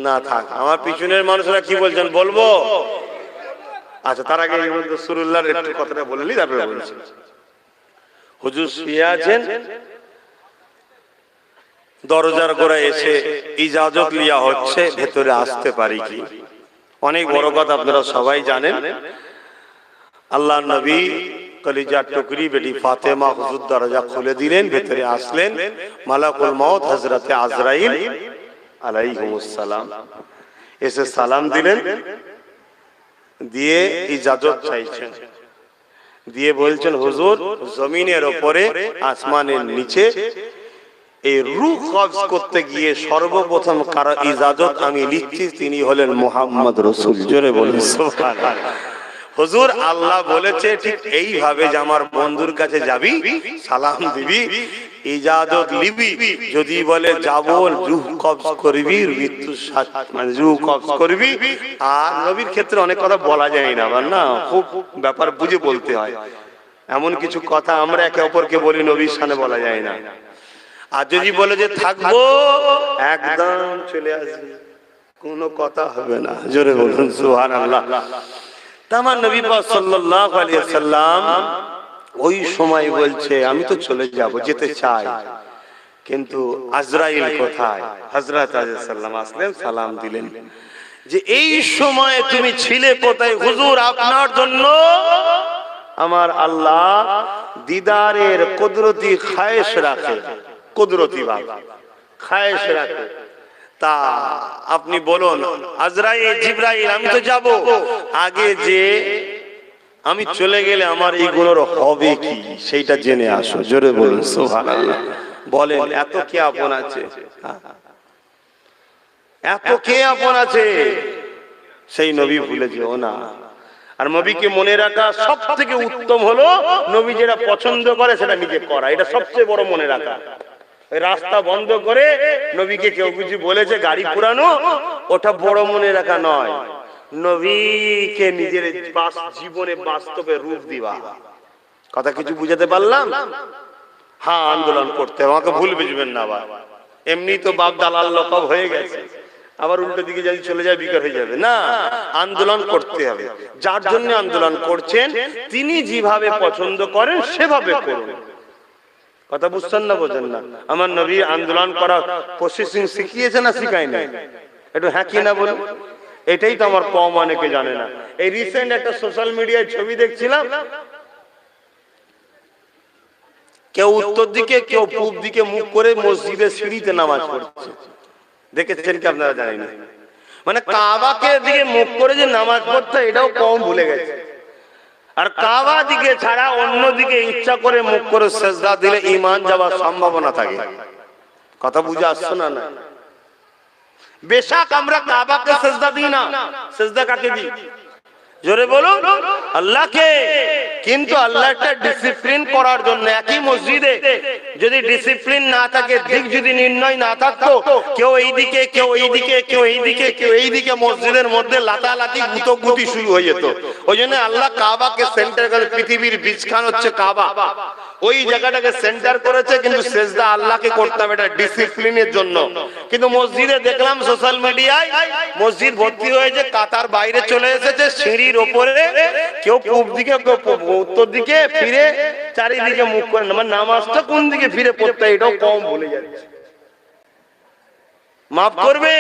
A: না থাক, আমার পিছনের মানুষরা কি বলছেন বলবো। আচ্ছা, তার আগে রাসূলুল্লাহর একটু কথাটা বলে নি, তারপরে বলছি। হুজুর শুয়ে আছেন, দরজার গোড়ায় এসে ইজাজত লিয়া হচ্ছে, ভেতরে আসতে পারি কি? অনেক বড় কথা, আপনারা সবাই জানেন। আল্লাহ নবী কলিজার টুকরি বেটি ফাতেমা হুজুর দরজা খুলে দিলেন, ভেতরে আসলেন। মালাকুল মউত হযরতে আজরাইল আলাইহিস সালাম এসে সালাম দিলেন, দিয়ে ইজাজত চাইছেন, দিয়ে বলছেন হুজুর, জমিনের উপরে আসমানের নিচে এই রূহ কবজ করতে গিয়ে সর্বপ্রথম কারো ইজাজত আমি নিচ্ছি, তিনি হলেন মুহাম্মদ রাসূল। জোরে বলুন সুবহানাল্লাহ। হুজুর, আল্লাহ বলেছে ঠিক এইভাবে যে আমার বন্ধুর কাছে যাবি, সালাম দিবি, ইজাজত নিবি, যদি বলে যাব রূহ কবজ করবি, মৃত্যু মানে রূহ কবজ করবি। আর নবীর ক্ষেত্রে অনেক কথা বলা যায় না, না, খুব ব্যাপার বুঝে বলতে হয়। এমন কিছু কথা আমরা একে অপরকে বলি, নবীর সামনে বলা যায় না। আর যদি বলে যে থাকবো, একদম চলে আসবে, কোনো কথা হবে না। জোরে বলুন সুবহানাল্লাহ। আমার নবী পাক সাল্লাল্লাহু আলাইহি ওয়াসাল্লাম ওই সময় বলছে আমি তো চলে যাব, যেতে চাই, কিন্তু আজরাইল কোথায়? হযরত আলাইহিস সালাম আসলেন, সালাম দিলেন যে এই সময় তুমি ছিলে কোথায়? হুজুর, আপনার জন্য আমার আল্লাহ দিদারের কুদরতি খায়েশ রাখে, কুদরতি ভাব খায়েশ রাখে। তা আপনি বলুন, আজরাইল, জিবরাইল, আমি তো যাব, আগে যে আমি চলে গেলে আমার এইগুলোর হবে কি সেইটা জেনে আসো। জোরে বলুন সুবহানাল্লাহ। বলেন, এত কে আপন আছে? এত কে আপন আছে? সেই নবী ভুলে যেও না। আর নবীকে মনে রাখা সব থেকে উত্তম হলো নবী যেটা পছন্দ করে সেটা নিজে করা, এটা সবচেয়ে বড় মনে রাখা। রাস্তা বন্ধ করে নবীকে কেউ কিছু বলেছে, গাড়ি পুরানো, ওটা বড় মনে রাখা নয়। নবীকে নিজের জীবনে বাস্তবে রূপ দিবা। কথা কিছু বুঝাতে পারলাম? হ্যাঁ, আন্দোলন করতে হবে, আমাকে ভুল বুঝবেন না। আবার এমনি তো বাপ দালাল লকব হয়ে গেছে, আবার উল্টো দিকে যদি চলে যায় বিকার হয়ে যাবে। না, আন্দোলন করতে হবে। যার জন্য আন্দোলন করছেন তিনি যেভাবে পছন্দ করেন সেভাবে করুন। কথা বুঝছেন না? বোঝেন না? আমার নবী আন্দোলন করা প্রসেসিং শিখিয়েছে না শিখায় না? একটু হ্যাঁ কি না বলুন। এটাই তো আমার কম অনেকে জানে না। এই রিসেন্ট একটা সোশ্যাল মিডিয়ায় ছবি দেখছিলাম, কেউ উত্তর দিকে কেউ পূব দিকে মুখ করে মসজিদের সিঁড়িতে নামাজ পড়ছে। দেখেছেন কি আপনারা? জানেন না। মানে কাবাকে দিকে মুখ করে যে নামাজ পড়তে, এটাও কম ভুলে গেছে। আর কাবা দিকে ছাড়া অন্য দিকে ইচ্ছা করে মুখ করে সেজদা দিলে ঈমান যাওয়ার সম্ভাবনা থাকে। কথা বুঝে আসছে না? না, বেশক আমরা কাবাকে সেজদা দিই না, সেজদা কাকে দিই? জোরে বলুন আল্লাহকে। কিন্তু আল্লাহ একটা ডিসিপ্লিন করার জন্য একই মসজিদে যদি ডিসিপ্লিন না থাকে, দিক যদি নির্ণয় না থাকতো, কেউ এইদিকে কেউ এইদিকে কেউ এইদিকে কেউ এইদিকে, মসজিদের মধ্যে লাতালাতি গুতোগুতি শুরু হয়ে যেত। ওই জন্য আল্লাহ কাবাকে সেন্টার করে, পৃথিবীর বীজখান হচ্ছে কাবা, ওই জায়গাটাকে সেন্টার করেছে। কিন্তু সেজদা আল্লাহকে করতে হবে, এটা ডিসিপ্লিনের জন্য। কিন্তু মসজিদে দেখলাম সোশ্যাল মিডিয়ায় মসজিদ ভর্তি হয়েছে, কাতার বাইরে চলে এসেছে, সিঁড়ির ওপরে কেউ পূব দিকে কেউ উত্তর দিকে ফিরে চারিদিকে মুখ করে, আমার নামাজটা কোন দিকে ফিরে পড়তে হয় এটাও কম ভুলে যাচ্ছে। মাফ করবে,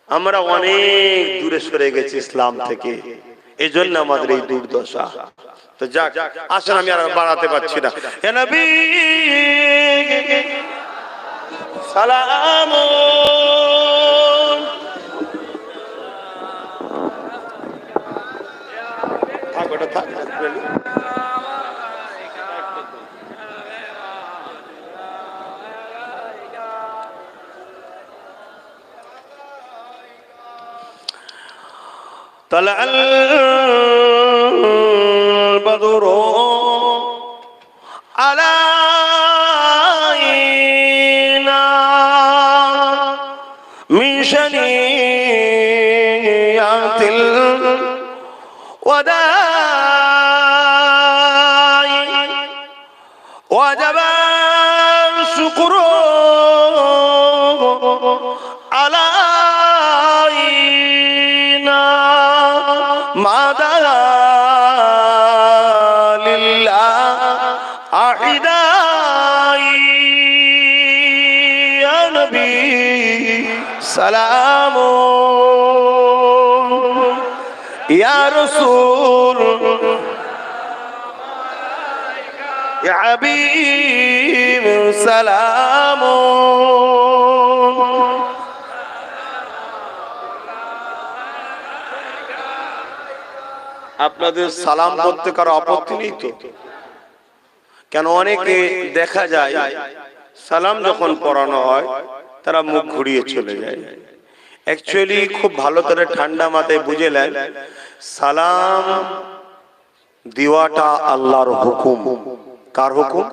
A: আমরা অনেক দূরে সরে গেছি ইসলাম থেকে, এই জন্য আমাদের এই দুর্দশা। তো যাক, আসেন, আমি আর বাড়াতে পারছি না। হে নবী সালাম, থাক ওটা থাক। طلع البدر علينا من شنيعة الوداع وجب الشكر علينا ماذا لله أحداي يا نبي سلام يا رسول يا حبيب سلام। আপনাদের সালাম করতে কারো আপত্তি নেই তো? কেন অনেকে দেখা যায় সালাম যখন পড়ানো হয় তারা মুখ ঘুরিয়ে চলে যায়। অ্যাকচুয়ালি খুব ভালো করে ঠান্ডা মাথায় বুঝে নেন, সালাম দেওয়াটা আল্লাহর হুকুম। কার হুকুম?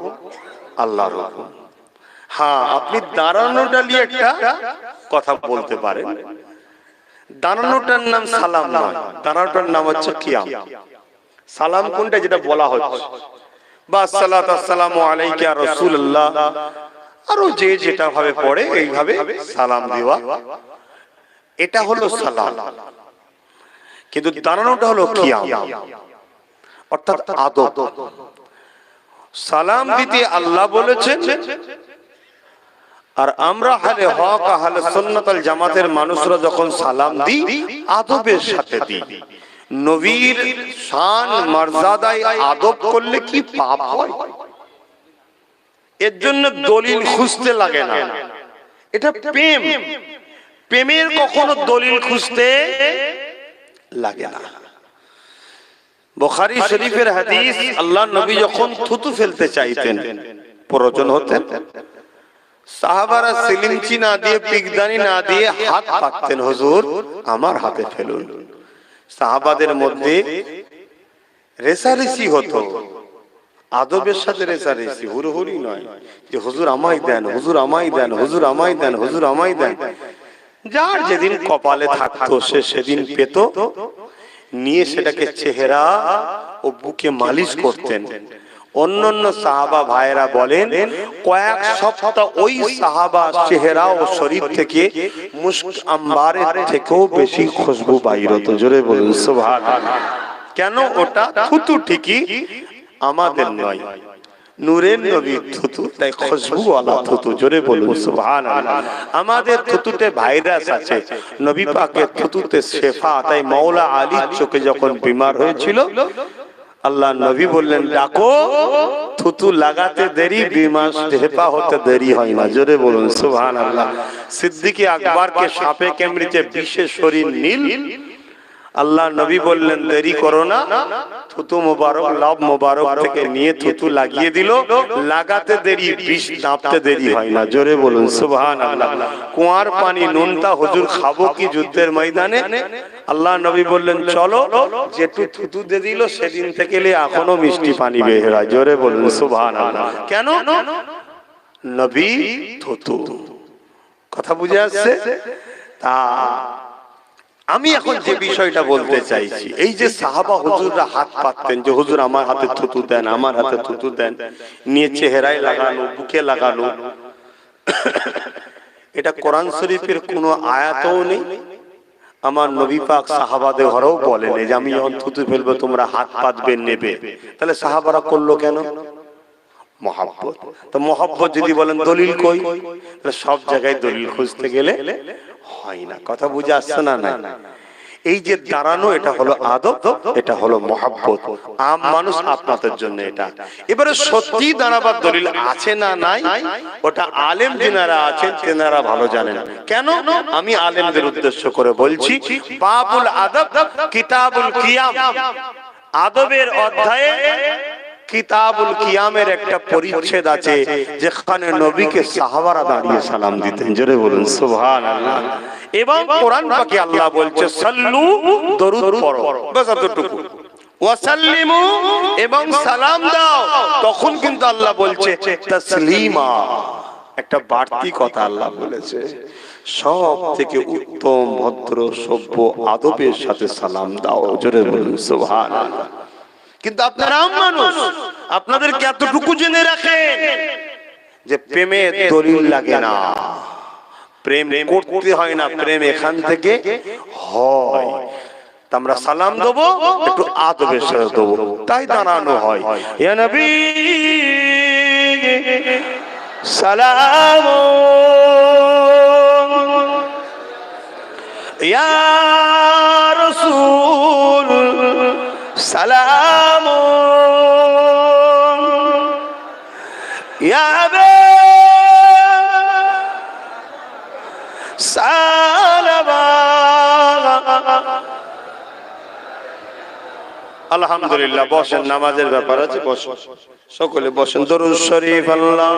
A: আল্লাহর হুকুম। হ্যাঁ, আপনি দাঁড়ানোটা নিয়ে একটা কথা বলতে পারেন, দাঁড়ানোটার নাম সালাম নয়, দাঁড়ানোটার নাম হচ্ছে কিয়াম। সালাম কোনটা? যেটা বলা হচ্ছে বা আসসালাতু আসসালামু আলাইকা ইয়া রাসূলুল্লাহ, আরো যে যেটা ভাবে পড়ে এইভাবে সালাম দেওয়া, এটা হলো সালাম। কিন্তু দাঁড়ানোটা হলো কিয়াম, অর্থাৎ আদব। সালাম দিতে আল্লাহ বলেছেন, আর আমরা আহলে হক আহলে সুন্নাত ওয়াল জামাতের মানুষরা যখন সালাম দিই আদবের সাথে দিই। নবীর শান মর্যাদায় আদব করলে কি পাপ হয়? এর জন্য দলিল খুঁজতে লাগে না, এটা প্রেম। প্রেমের কখনো দলিল খুঁজতে লাগে না। বুখারী শরীফের হাদিস, আল্লাহ নবী যখন থুতু ফেলতে চাইতেন, প্রয়োজন হতেন, সাহাবারা সিলিঞ্চি না দিয়ে পিকদানি না দিয়ে হাত পাততেন, হুজুর আমার হাতে ফেলুন। সাহাবাদের মধ্যে রেসারেসি হতো, আদবের সাথে রেসারেসি, হুড়হুড়ি নয় যে হুজুর আমায় দেন, হুজুর আমায় দেন, হুজুর আমায় দেন, হুজুর আমায় দেন। যার যেদিন কপালে থাকতো সে সেদিন পেত, নিয়ে সেটাকে চেহারা ও বুকে মালিশ করতেন। অন্যান্য সাহাবা ভাইয়েরা বলেন কয়েক সপ্তাহ ওই সাহাবা চেহারা ও শরীর থেকে মুস্ক আম্বারের থেকেও বেশি খুশবু বাইর হতো। জোরে বলুন সুবহানাল্লাহ। কেন? ওটা থুতু ঠিকই, আমাদের নয়, নূরের নবীর থুতু, তাই খুশবুওয়ালা থুতু। জোরে বলুন সুবহানাল্লাহ। আমাদের থুতুতে ভাইরাস আছে, নবী পাকের থুতুতে শেফা। তাই মাওলা আলীর চোখে যখন বিমার হয়েছিল, আল্লাহ নবী বললেন ডাকো, থুতু লাগাতে দেরি, বিমার শেফা হতে দেরি হয় না। জোরে বলুন সুবহানাল্লাহ। সিদ্দিক আকবরকে সাপে কামড়েছে, বিষে শরীর নীল, আল্লাহ নবী বললেন দেরি করো না, থুতু মোবারক লাভ মোবারক থেকে নিয়ে থুতু লাগিয়ে দিল, লাগাতে দেরি বিষ নাপতে দেরি হয় না। জোরে বলুন সুবহানাল্লাহ। কুয়ার পানি নুনটা হুজুর খাবো কি যুদ্ধের ময়দানে? আল্লাহ নবী বললেন চলো, যেটু থুতু দিয়ে দিল সেদিন থেকে এখনো মিষ্টি পানি বের হয়। জোরে বলুন সুবহানাল্লাহ। কেন? নবী থুতু। কথা বুঝে আসছে? তা আমি এখন যে বিষয়টা বলতে চাইছি, এই যে সাহাবা হুজুররা হাত পাততেন যে হুজুর আমার হাতে থুতু দেন, আমার হাতে থুতু দেন, নিয়ে চেহারায় লাগানো, বুকে লাগানো, এটা কোরআন শরীফের কোনো আয়াতও নেই। আমার নবী পাক সাহাবাদের ঘরেও বলেন যে আমি যখন থুতু ফেলবো তোমরা হাত পাতবে নেবে। তাহলে সাহাবারা করলো কেন? মহব্বত। তো মহব্বত যদি বলেন দলিল কই, সব জায়গায় দলিল খুঁজতে গেলে হয় না। কথা বুঝে আসছে না? না, এই যে দাঁড়ানো এটা হলো আদব, এটা হলো মহব্বত। আম মানুষ আপনাদের জন্য এটা। এবারে সত্যি দাঁড়াবার দলিল আছে না নাই, ওটা আলেম যিনারা আছেন তেনারা ভালো জানেন। কেন? আমি আলেমদের উদ্দেশ্য করে বলছি। বাবুল আদব কিতাবুল কিয়াম, আদবের অধ্যায়ে কিতাবুল কিয়ামের একটা পরিচ্ছেদ আছে যেখানে নবীকে সাহাবারা দাঁড়িয়ে সালাম দিতেন। জোরে বলুন সুবহানাল্লাহ। এবং কোরআন পাকে আল্লাহ বলছে সাল্লু, দরুদ পড়ো, বাস এতটুকু। ওয়াসাল্লিমু, এবং সালাম দাও। তখন কিন্তু আল্লাহ বলছে তাসলিমা, একটা বাড়তি কথা আল্লাহ বলেছে, সব থেকে উত্তম ভদ্র সভ্য আদবের সাথে সালাম দাও। জোরে বলুন সুবহানাল্লাহ। কিন্তু আপনারা মানুষ, আপনাদেরকে এতটুকু জেনে রাখেন যে প্রেমে দলিল লাগে না, প্রেম করতে হয় না, প্রেম এখান থেকে হয়। আমরা সালাম দেবো একটু আদবের সাথে দেবো, তাই দাঁড়ানো হয়। ইয়া নবী সালাম, ইয়া রাসূল সালাম, ইয়া আবা সালাম। আলহামদুলিল্লাহ। বসেন, নামাজের ব্যাপার আছে, বসেন, সকলে বসেন। দরুদ শরীফ আল্লাহ।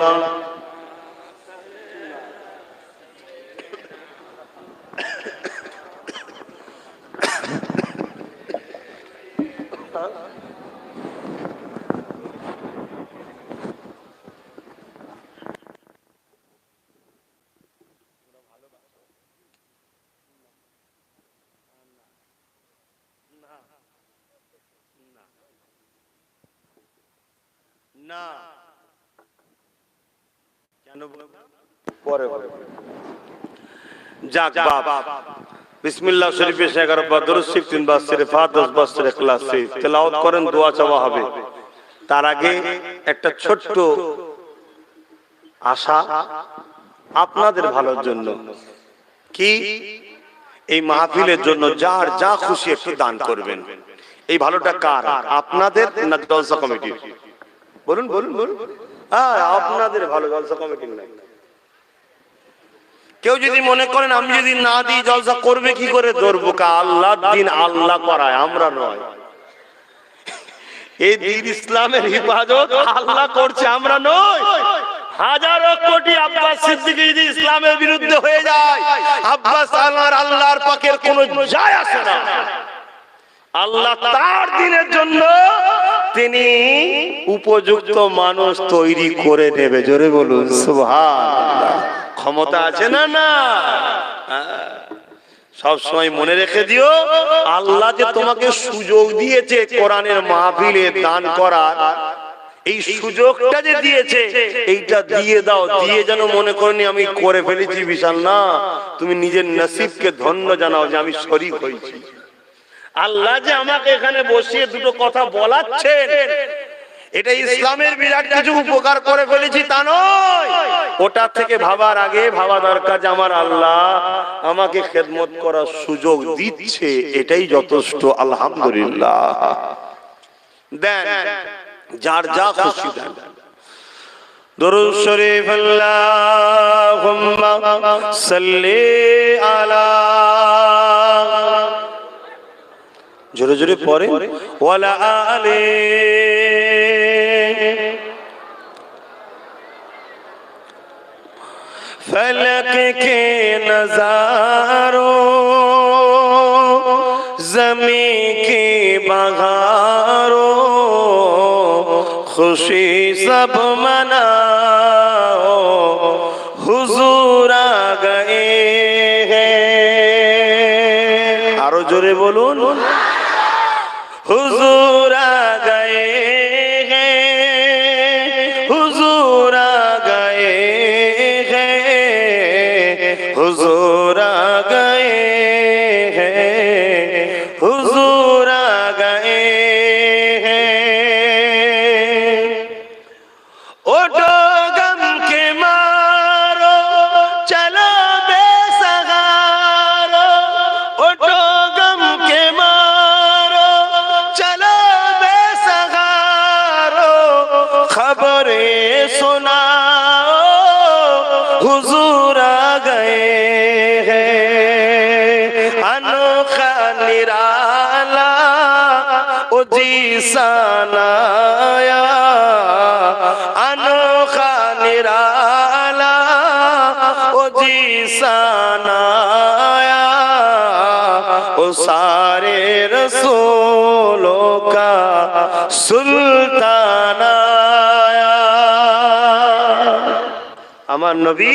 A: না কেন পরে যাক বাবা। বিসমিল্লাহ শরীফে 11 বার দরুদ শরীফ 3 বার সিরে ফাতিহা 10 বার সিরে ইখলাস শরীফ তেলাওয়াত করেন, দোয়া চাওয়া হবে। তার আগে একটা ছোট্ট আশা আপনাদের ভালোর জন্য, কি এই মাহফিলের জন্য যার যা খুশি একটু দান করবেন। এই ভালোটা কার? আপনাদের না জলসা কমিটির? বলুন বলুন বলুন। হ্যাঁ, আপনাদের ভালো, জলসা কমিটির না। কেউ যদি মনে করেন আমি যদি না দিই জলসা করবে কি করে, ধরবো কা? আল্লাহর দিন আল্লাহ করায়, আমরা নয়। এই দিন ইসলামের হিফাজত আল্লাহ করছে, আমরা নয়। হাজারো কোটি আব্বাস সিদ্দিকী যদি ইসলামের বিরুদ্ধে হয়ে যায়, আব্বাস আল্লাহর পাকের কোনো যায় আসে না। আল্লাহ তার দিনের জন্য তিনি উপযুক্ত মানুষ তৈরি করে নেবে। জোরে বলুন সুবহানাল্লাহ। ক্ষমতা আছে না? না। সব সময় মনে রেখে দিও, আল্লাহ যে তোমাকে সুযোগ দিয়েছে কোরআনের মাহফিলে দান করার, এই সুযোগটা যে দিয়েছে এইটা দিয়ে দাও। দিয়ে যেন মনে করনি আমি করে ফেলেছি বিশাল, না, তুমি নিজের নসিবকে ধন্য জানাও যে আমি শরীক হয়েছি। আল্লাহ যে আমাকে এখানে বসিয়ে দুটো কথা বলাচ্ছেন, এটা ইসলামের বিরাট কিছু উপকার করে ফেলেছি তা নয়। ওটা থেকে ভাবার আগে ভাবা দরকার যে আমার আল্লাহ আমাকে খেদমত করার সুযোগ দিচ্ছে, এটাই যথেষ্ট। আলহামদুলিল্লাহ। দেন, যার যা খুশি দেন। দরুদ শরীফ আল্লাহুম্মা সাল্লি আলা জোরে জোরে পড়ে ওয়ালা আলে फलक के नजारों ज़मीं की बहारों खुशी सब मनाओ हुजूर आ गए हैं आरो जोरे बोलून हुजूर आ गए हैं हुजूर आ गए हुजूर आ गए हैं हुजूर आ गए हैं उठो गम के मारो चलो बेसहारो उठो गम के मारो चलो बेसहारो खबरें सुनाओ हुजूर आ गए अनोखा निराला ओ जी सनाया अनोखा निराला ओ जी सनाया ओ सारे रसूलों का सुल्तान आया আমার নবী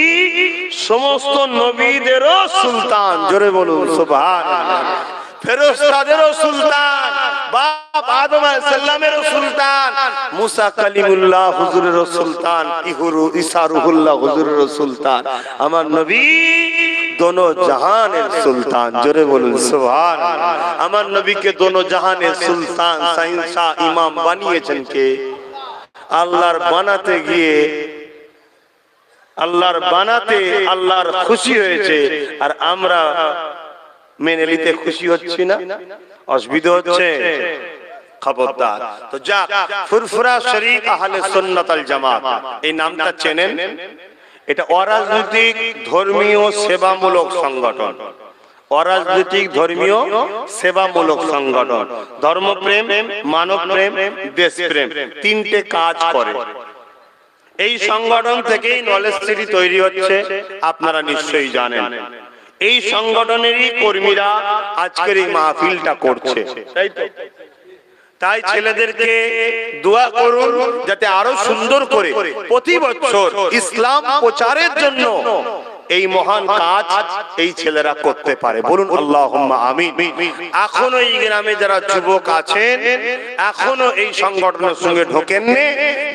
A: সমস্ত নবীদেরও সুলতান জোরে বলুন সুবহানাল্লাহ ফেরেশতাদেরও সুলতান বাপ আদম আলাইহিস সালামেরও সুলতান মুসা কালিমুল্লাহ হুজুরেরও সুলতান ঈসা রূহুল্লাহ হুজুরেরও সুলতান আমার নবী दोनों जहानेर सुल्तान जोरे बोलুন সুবহানাল্লাহ আমার নবীকে दोनों जहानेर सुल्तान শাহিনশাহ ইমাম বানিয়েছেন কে আল্লাহর বানাতে গিয়ে আল্লাহর বানাতে আল্লাহর খুশি হয়েছে আর আমরা মেনে নিতে খুশি হচ্ছি না অসুবিধা হচ্ছে খবরদার তো যাক ফুরফুরা শরীক আহলে সুন্নাত আল জামাত এই নামটা চেনেন এটা অরাজনৈতিক ধর্মীয় সেবামূলক সংগঠন অরাজনৈতিক ধর্মীয় সেবামূলক সংগঠন ধর্মপ্রেম মানবপ্রেম দেশপ্রেম তিনটে কাজ করে এই সংগঠন থেকেই নলেজ সিটি তৈরি হচ্ছে আপনারা নিশ্চয়ই জানেন এই সংগঠনেরই কর্মীরা আজকের এই মাহফিলটা করছে তাই তো তাই ছেলেদেরকে দোয়া করুন যাতে আরো সুন্দর করে প্রতি বছর ইসলাম প্রচারের জন্য এই মহান কাজ এই ছেলেরা করতে পারে বলুন আল্লাহুম্মা আমিন এখনো এই গ্রামে যারা যুবক আছেন এখনো এই সংগঠনের সঙ্গে ঢোকেননি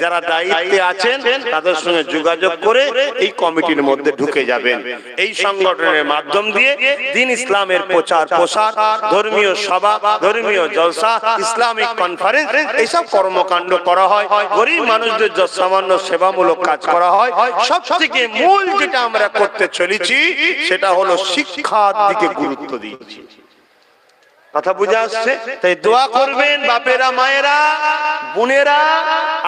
A: যারা দায়িত্বে আছেন তাদের সঙ্গে যোগাযোগ করে এই কমিটির মধ্যে ঢুকে যাবেন এই সংগঠনের মাধ্যম দিয়ে দ্বীন ইসলামের প্রচার প্রসার ধর্মীয় সভা ধর্মীয় জলসা ইসলামিক কনফারেন্স এইসব কর্মকাণ্ড করা হয় গরিব মানুষদের সামান্য সেবামূলক কাজ করা হয় সবথেকে মূল যেটা আমরা করতে চলেছি সেটা হলো শিক্ষার দিকে গুরুত্ব দিচ্ছি কথা বুঝে আসছে তাই দোয়া করবেন বাপেরা মায়েরা বোনেরা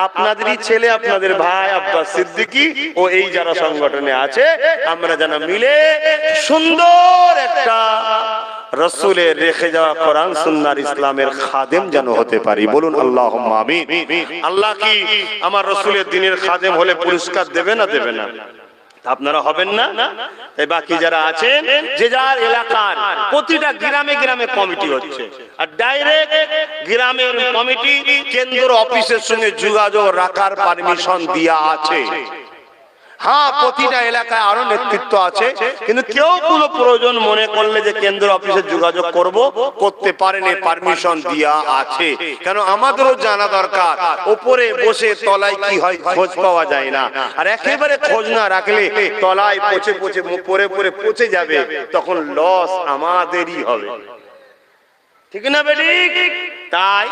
A: আপনাদেরই ছেলে আপনাদের ভাই আব্বাস সিদ্দিকী ও এই যারা সংগঠনে আছে আমরা যেন মিলে সুন্দর একটা রাসূলের রেখে যাওয়া কোরআন সুন্নাহর ইসলামের খাদেম যেন হতে পারি বলুন আল্লাহুম্মা আমিন আল্লাহ কি আমার রাসূলের দ্বীনের খাদেম হলে পুরস্কার দেবে না দেবে না আপনারা হবেন না এই বাকি যারা আছেন যে যার এলাকার প্রতিটা গ্রামে গ্রামে কমিটি হচ্ছে আর ডাইরেক্ট গ্রামের কমিটি কেন্দ্র অফিসের সঙ্গে যোগাযোগ রাখার পারমিশন দেয়া আছে হ্যাঁ প্রতিটা এলাকায় আরো নেতৃত্ব আছে কিন্তু কেউ কোনো প্রয়োজন মনে করলে যে কেন্দ্র অফিসে যোগাযোগ করব করতে পারেন পারমিশন দেয়া আছে কেন আমাদেরও জানা দরকার উপরে বসে তলায় কি হয় খোঁজ পাওয়া যায় না আর একেবারে খোঁজ না রাখলে তলায় পচে পচে পরে পরে পচে যাবে তখন লস আমাদেরই হবে ঠিক না বেটি তাই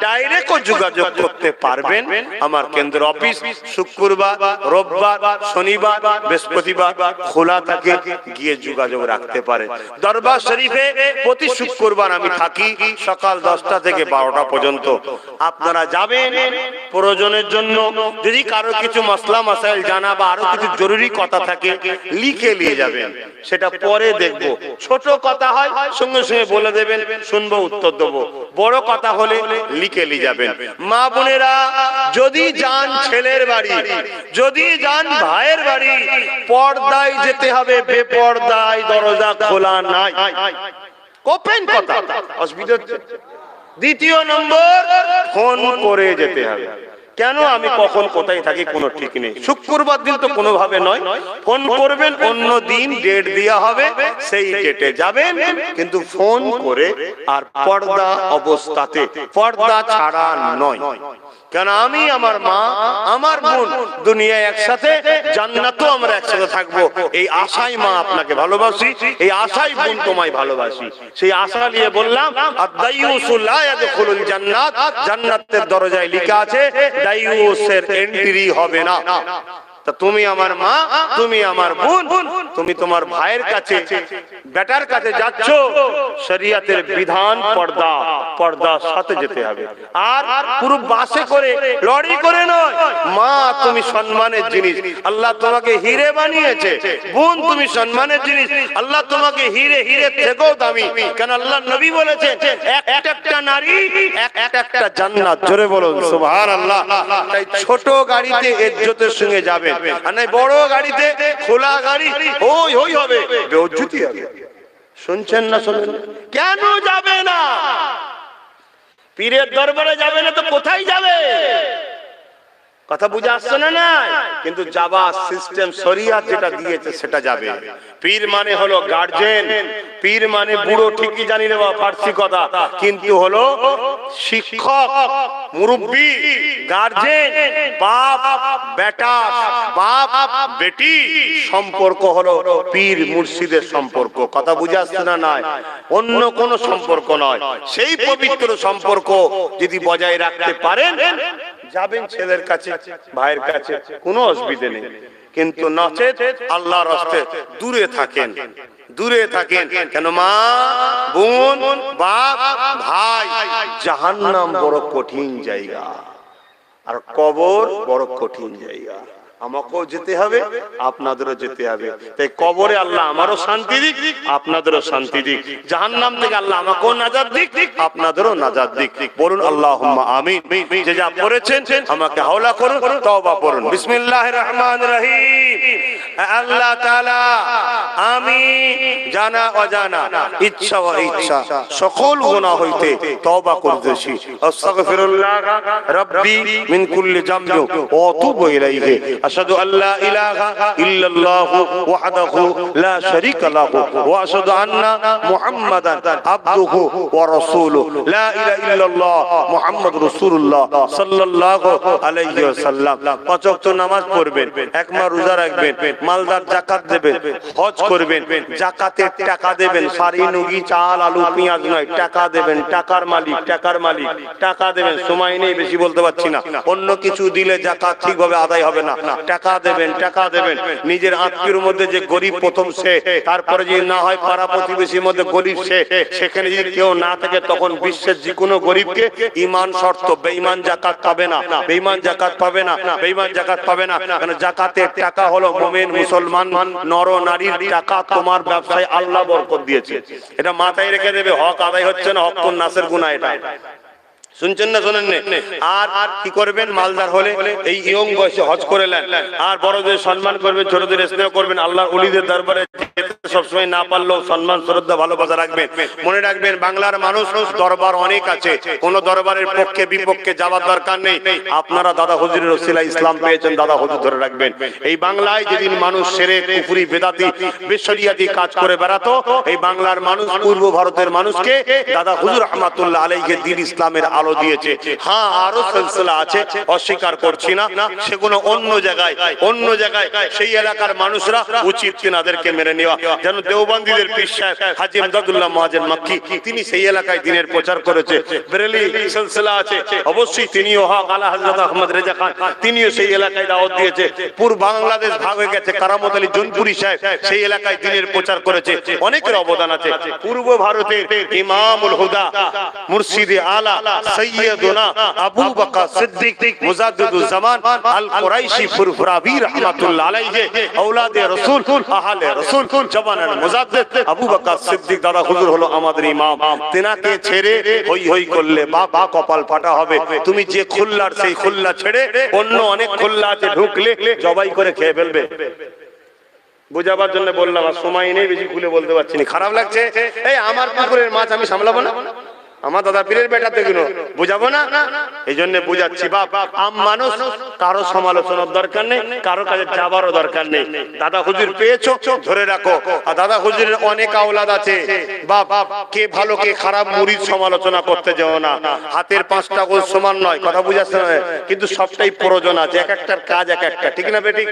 A: ডাইরেক্ট যোগাযোগ করতে পারবেন। আমার কেন্দ্র অফিস শুক্রবার, রোববার, শনিবার, বৃহস্পতিবার খোলা থাকে, গিয়ে যোগাযোগ রাখতে পারেন। দরবার শরীফে প্রতি শুক্রবার আমি থাকি সকাল 10টা থেকে 12টা পর্যন্ত। আপনারা যাবেন প্রয়োজনের জন্য। যদি কারো কিছু মাসলা মাসাইল জানা বা আরো কিছু জরুরি কথা থাকে লিখে নিয়ে যাবেন, সেটা পরে দেখব। ছোট কথা হয় সঙ্গে সঙ্গে বলে দেবেন, শুনবো, উত্তর দেবো। বড় কথা হলে লিখে নিয়ে যাবেন। মা বোনেরা, যদি যান ছেলের বাড়ি, যদি যান ভাইয়ের বাড়ি, পর্দায় যেতে হবে, বেপর্দায় দরজা খোলা নাই। ওপেন কথা, অসুবিধা হচ্ছে। দ্বিতীয় নম্বর, ফোন করে যেতে হবে। কেন আমি কখন কোথায় থাকি কোনো ঠিক নেই। শুক্রবার দিন তো কোনোভাবে নয়, ফোন করবেন, অন্য দিন ডেট দেওয়া হবে, সেই ডেটে যাবেন, কিন্তু ফোন করে। আর পর্দা অবস্থাতে, পর্দা ছাড়া নয়। কেন আমি, আমার মা, আমার বোন দুনিয়া একসাথে, জান্নাতেও আমরা একসাথে থাকবো, এই আশাই মা আপনাকে ভালোবাসি, এই আশাই বোন তোমায় ভালোবাসি। সেই আশা নিয়ে বললাম, আদ-দাইয়ুসু লা ইয়াদখুলুল জান্নাত, জান্নাতের দরজায় লেখা আছে দাইয়ুসের এন্ট্রি হবে না। তা তুমি আমার মা, তুমি আমার বোন, তুমি তোমার ভাইয়ের কাছে, বেটার কাছে যাচ্ছ, শরীয়তের বিধান পর্দা, পর্দার সাথে যেতে হবে। আর পুরো বাসে করে, লড়ি করে নয়। মা তুমি সম্মানের জিনিস, আল্লাহ তোমাকে হিরে বানিয়েছে। বোন তুমি সম্মানের জিনিস, আল্লাহ তোমাকে হিরে, হিরে থেকেও দামি। কেন আল্লাহ নবী বলেছে, একটা নারী একটা জান্নাত। জোরে বলুন সুবহানাল্লাহ। তাই ছোট গাড়িতে ইজ্জতের সঙ্গে যাবেন, আর নাই বড় গাড়িতে, খোলা গাড়ি হই হই হবে, বেইজ্জতি হবে। শুনছেন না? শুনেন। কেন যাবে না? পীরের দরবারে যাবে না তো কোথায় যাবে? কথা বুঝে আসছে না? নাই, কিন্তু যাবার সিস্টেম শরিয়ত যেটা দিয়েছে সেটা যাবে। পীর মানে হলো গার্জেন, পীর মানে বুড়ো, ঠিকই জানি রে বাবা ফার্সি কথা, কিন্তু হলো শিক্ষক, মুরব্বী, গার্জেন, বাপ বেটা, বাপ বেটি সম্পর্ক হলো পীর মুর্শিদের সম্পর্ক। কথা বুঝে আসছে না? নাই, অন্য কোন সম্পর্ক নয়। সেই পবিত্র সম্পর্ক যদি বজায় রাখতে পারেন, যাবেন ছেলের কাছে, ভাইয়ের কাছে, কোনো অসুবিধা নেই। কিন্তু নচেত আল্লাহর রাস্তায় দূরে থাকেন, দূরে থাকেন। কেন মা, বোন, বাপ, ভাই, জাহান্নাম বড় কঠিন জায়গা, আর কবর বড় কঠিন জায়গা। আমাকেও যেতে হবে, আপনাদেরও যেতে হবে। তাই কবরে আল্লাহ আমারও শান্তি দিক, আপনাদেরও শান্তি দিক। জাহান্নাম থেকে আল্লাহ আমাকেও নাজাত দিক, আপনাদেরও নাজাত দিক। বলুন আল্লাহুম্মা আমিন। যে যা পড়েছেন আমাকে হাওলা করুন, তওবা করুন। বিসমিল্লাহির রহমানির রহিম। আল্লাহ তাআলা, আমি জানা অজানা, ইচ্ছা ও ইচ্ছা সকল গুনাহ হইতে তওবা করতেছি। আস্তাগফিরুল্লাহ রাব্বি মিন কুল্লি যামবি ওয়া আতুবু ইলাইহি। আশহাদু আল্লা ইলাহা ইল্লাল্লাহু ওয়াহদাহু লা শারীকা লাহু ওয়া আশহাদু আন্না মুহাম্মাদান আবদুহু ওয়া রাসূলুহু। লা ইলাহা ইল্লাল্লাহ মুহাম্মাদুর রাসূলুল্লাহ সাল্লাল্লাহু আলাইহি ওয়াসাল্লাম। পাঁচ ওয়াক্ত নামাজ পড়বেন, এক মাস রোজা রাখবেন, মালদার যাকাত দেবেন, হজ করবেন, যাকাতের টাকা দেবেন, শাড়ি, নুগি, চাল, আলু, পেঁয়াজ নয়, টাকা দেবেন। টাকার মালিক, টাকার মালিক, টাকা দেবেন। সময় নেই, বেশি বলতে পারছি না। অন্য কিছু দিলে যাকাত ঠিকভাবে আদায় হবে না। টাকা দেবেন, টাকা দেবেন। নিজের আত্মীয়র মধ্যে যে গরিব প্রথম সে, তারপরে যদি না হয় পাড়া প্রতিবেশীর মধ্যে গরিব সে, সেখানে যদি কেউ না থাকে তখন বিশ্বের যে কোনো গরিবকে ঈমান শর্ত, বেঈমান যাকাত পাবে না, বেঈমান যাকাত পাবে না, বেঈমান যাকাত পাবে না। কারণ যাকাতের টাকা হলো মুমিন মুসলমান নর নারীর টাকা। তোমার ব্যবসায় আল্লাহ বরকত দিয়েছে, এটা মাথায় রেখে দেবে। হক আদায় হচ্ছে না, হক নাসের গুনাহ এটা। শুনছেন না? শোনেন না? আর কি করবেন? মালদার হলে এই ইয়ং বয়সে হজ করে নেন, আর বড়দের সম্মান করবেন, ছোটদের স্নেহ করবেন। আল্লাহর ওলিদের দরবারে সবসময় না পারলেও সম্মান শ্রদ্ধা ভালোবাসা রাখবেন। মনে রাখবেন, বাংলার মানুষ দরবার অনেক আছে, কোন দরবারের পক্ষে বিপক্ষে যাওয়ার দরকার নেই। আপনারা দাদা হুজুরের ওসিলায় ইসলাম পেয়েছেন, দাদা হুজুর ধরে রাখবেন। এই বাংলায় যেদিন মানুষ শিরক, কুফরি, বেদাতি, বেশরিয়াতি কাজ করে বেড়াতো, এই বাংলার মানুষ পূর্ব ভারতের মানুষকে দাদা হুজুর রহমাতুল্লাহ আলাইহি দ্বীন ইসলামের আলো দিয়েছে। হ্যাঁ, আরো সিলসিলা আছে, অস্বীকার করছি না, সেগুলো অন্য জায়গায়, অন্য জায়গায় সেই এলাকার মানুষরা উচিত তিনাদেরকে মেনে নেওয়া। যেন দেওবন্দীদের পীর সাহেব হাজী ইমদাদুল্লাহ মুআজ্জেম মক্কি তিনি সেই এলাকায় দ্বীনের প্রচার করেছে। বেরেলি সিলসিলা আছে, অবশ্যই তিনিও হক আলা হযরত আহমদ রেজা খান তিনিও সেই এলাকায় দাওয়াত দিয়েছে। পুরো বাংলাদেশ ভাগ হয়ে গেছে, কারামত আলী জোনপুরি সাহেব সেই এলাকায় দ্বীনের প্রচার করেছে। অনেকের অবদান আছে। পূর্ব ভারতের ইমামুল হুদা মুর্শিদে আলা সৈয়দনা আবু বকর সিদ্দিক মুজাদ্দিদুজ জামান আল কুরাইশি ফুরফুরাবি রাহমাতুল্লাহ আলাইহি আওলাদে রাসূল আহলে রাসূল জবানান মুজাদ্দিদ আবু বকর সিদ্দিক দাদা হুজুর হলো আমাদের ইমাম। তেনাকে ছেড়ে হই হই করলে বাবা কপাল ফাটা হবে। তুমি যে খুল্লার সেই খুল্লা ছেড়ে অন্য অনেক খুল্লা আছে ঢুকলে জবাই করে খেয়ে ফেলবে। বুঝাবার জন্য বললাম, আর সময় নেই, বেশি খুলে বলতে পারছি না। খারাপ লাগছে? এই আমার পুকুরের মাছ আমি সামলাবো না? আমার দাদা পীরের বেটা দেখুন, বুঝাবো না? এই জন্য বুঝাচ্ছি। বাপ আম মানুষ, কারো সমালোচনার দরকার নেই, কারো কাছে যাবারও দরকার নেই। দাদা হুজুর পেয়েছো ধরে রাখো। আর দাদা হুজুরের অনেক আওলাদ আছে। বাপ কে ভালো কে খারাপ মুরিদ সমালোচনা করতে যাও না। হাতের পাঁচটা গোল সমান নয়, কথা বুঝাচ্ছে না? কিন্তু সবটাই প্রয়োজন আছে, এক একটার কাজ এক একটা, ঠিক না বেটি?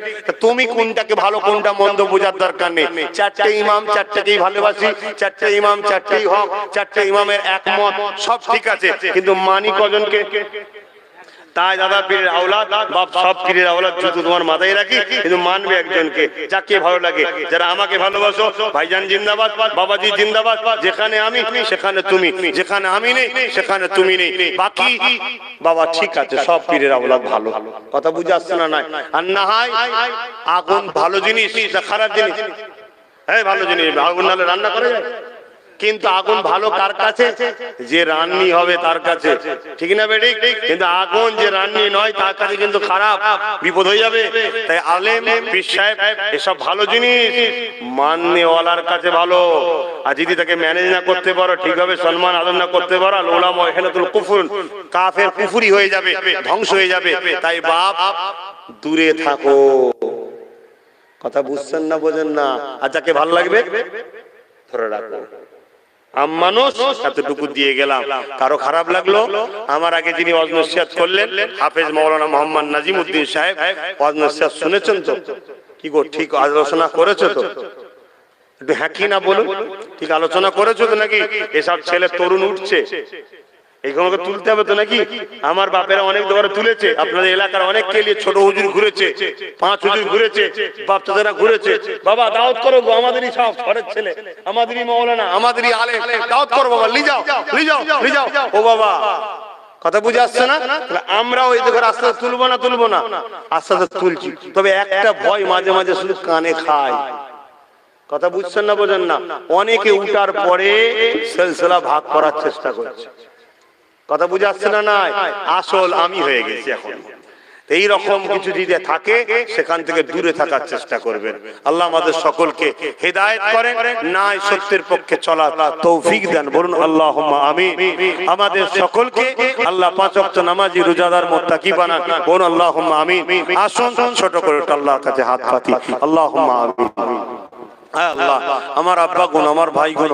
A: তুমি কোনটাকে ভালো কোনটা মন্দ বোঝার দরকার নেই। চারটে ইমাম চারটেকেই ভালোবাসি, চারটে ইমাম চারটেই হক, চারটে ইমামের একমত, সব ঠিক আছে, কিন্তু মানি কজনকে? তাই দাদা পীরের আওলাদ, বাপ সব পীরের আওলাদ জুতো তোমার মাথায় রাখি, কিন্তু মানবে একজনকে, যাকে ভালো লাগে। যারা আমাকে ভালোবাসো, ভাইজান জিন্দাবাদ, বাবাজি জিন্দাবাদ। যেখানে আমি সেখানে তুমি, যেখানে আমি নেই সেখানে তুমি নেই। বাকি বাবা ঠিক আছে, সব পীরের আওলাদ ভালো। কথা বুঝে আসছে না? নাই আর না হয় আগুন ভালো জিনিস না খারাপ জিনিস? হ্যাঁ ভালো জিনিস, আগুন নালে রান্না করে যায়। কিন্তু আগুন ভালো কার কাছে? যে রান্নি হবে তার কাছে, ঠিক না বেটি? কিন্তু আগুন যে রান্নি নয় তার কাছে কিন্তু খারাপ, বিপদ হয়ে যাবে। তাই আলেম পীর সাহেব এসব ভালো জিনিস মাননেওয়ালার কাছে ভালো। আর যদি তাকে ম্যানেজ না করতে পারো, ঠিকভাবে সম্মান আদর না করতে পারো, উলামা ইহনাতুল কুফর, কাফের কুফরি হয়ে যাবে, ধ্বংস হয়ে যাবে। তাই বাপ দূরে থাকো। কথা বুঝছেন না বোঝেন না? আর যাকে ভালো লাগবে ধরে রাখো। মানুষ এতটুকু দিয়ে গেলাম। কারো খারাপ লাগলো? আমার আগে যিনি ওয়াজ নসিহত করলেন হাফেজ মাওলানা মোহাম্মদ নাজিমউদ্দিন সাহেব, ওয়াজ নসিহত শুনেছেন তো? কি গো ঠিক আলোচনা করেছো তো? একটু হ্যাঁ কি না বলুন, ঠিক আলোচনা করেছো তো নাকি? এসব ছেলে তরুণ উঠছে, এইগুলোকে তুলতে হবে তো নাকি? আমার বাপেরা অনেক দোকানে তুলেছে, আপনাদের এলাকার অনেককে নিয়ে ছোট হুজুর ঘুরেছে, 5 হুজুর ঘুরেছে, বাপচাচারা ঘুরেছে। বাবা দাওয়াত করো গো, আমাদেরই সব ঘরের ছেলে, আমাদেরই মাওলানা, আমাদেরই আলেম, দাওয়াত করো বাবা, লি যাও লি যাও লি যাও। ও বাবা কথা বুঝে আসছে না? আমরাও এই দেখো আস্তে আস্তে তুলবো না, তুলবো না, আস্তে আস্তে তুলছি। তবে একটা ভয় মাঝে মাঝে শুধু কানে খায়। কথা বুঝছেন না বোঝেন না? অনেকে উঠার পরে সিলসিলা ভাগ করার চেষ্টা করছে। কথা বুঝে আসছে না? নাই আসল আমি হয়ে গেছি এখন। এই রকম কিছু যদি থাকে সেখান থেকে দূরে থাকার চেষ্টা করবেন। আল্লাহ আমাদের সকলকে হেদায়েত করেন, নাই সত্যের পক্ষে চলার তৌফিক দেন। বলুন আল্লাহুম্মা আমিন। আমাদের সকলকে আল্লাহ 5 ওয়াক্ত নামাজি রোজাদার মুত্তাকি বানান। বলুন আল্লাহুম্মা আমিন। আসুন ছোট করে আল্লাহর কাছে হাত পাতি, আল্লাহুম্মা আমিন। আল্লাহ আমার আব্বা গুণ, আমার ভাই গুণ,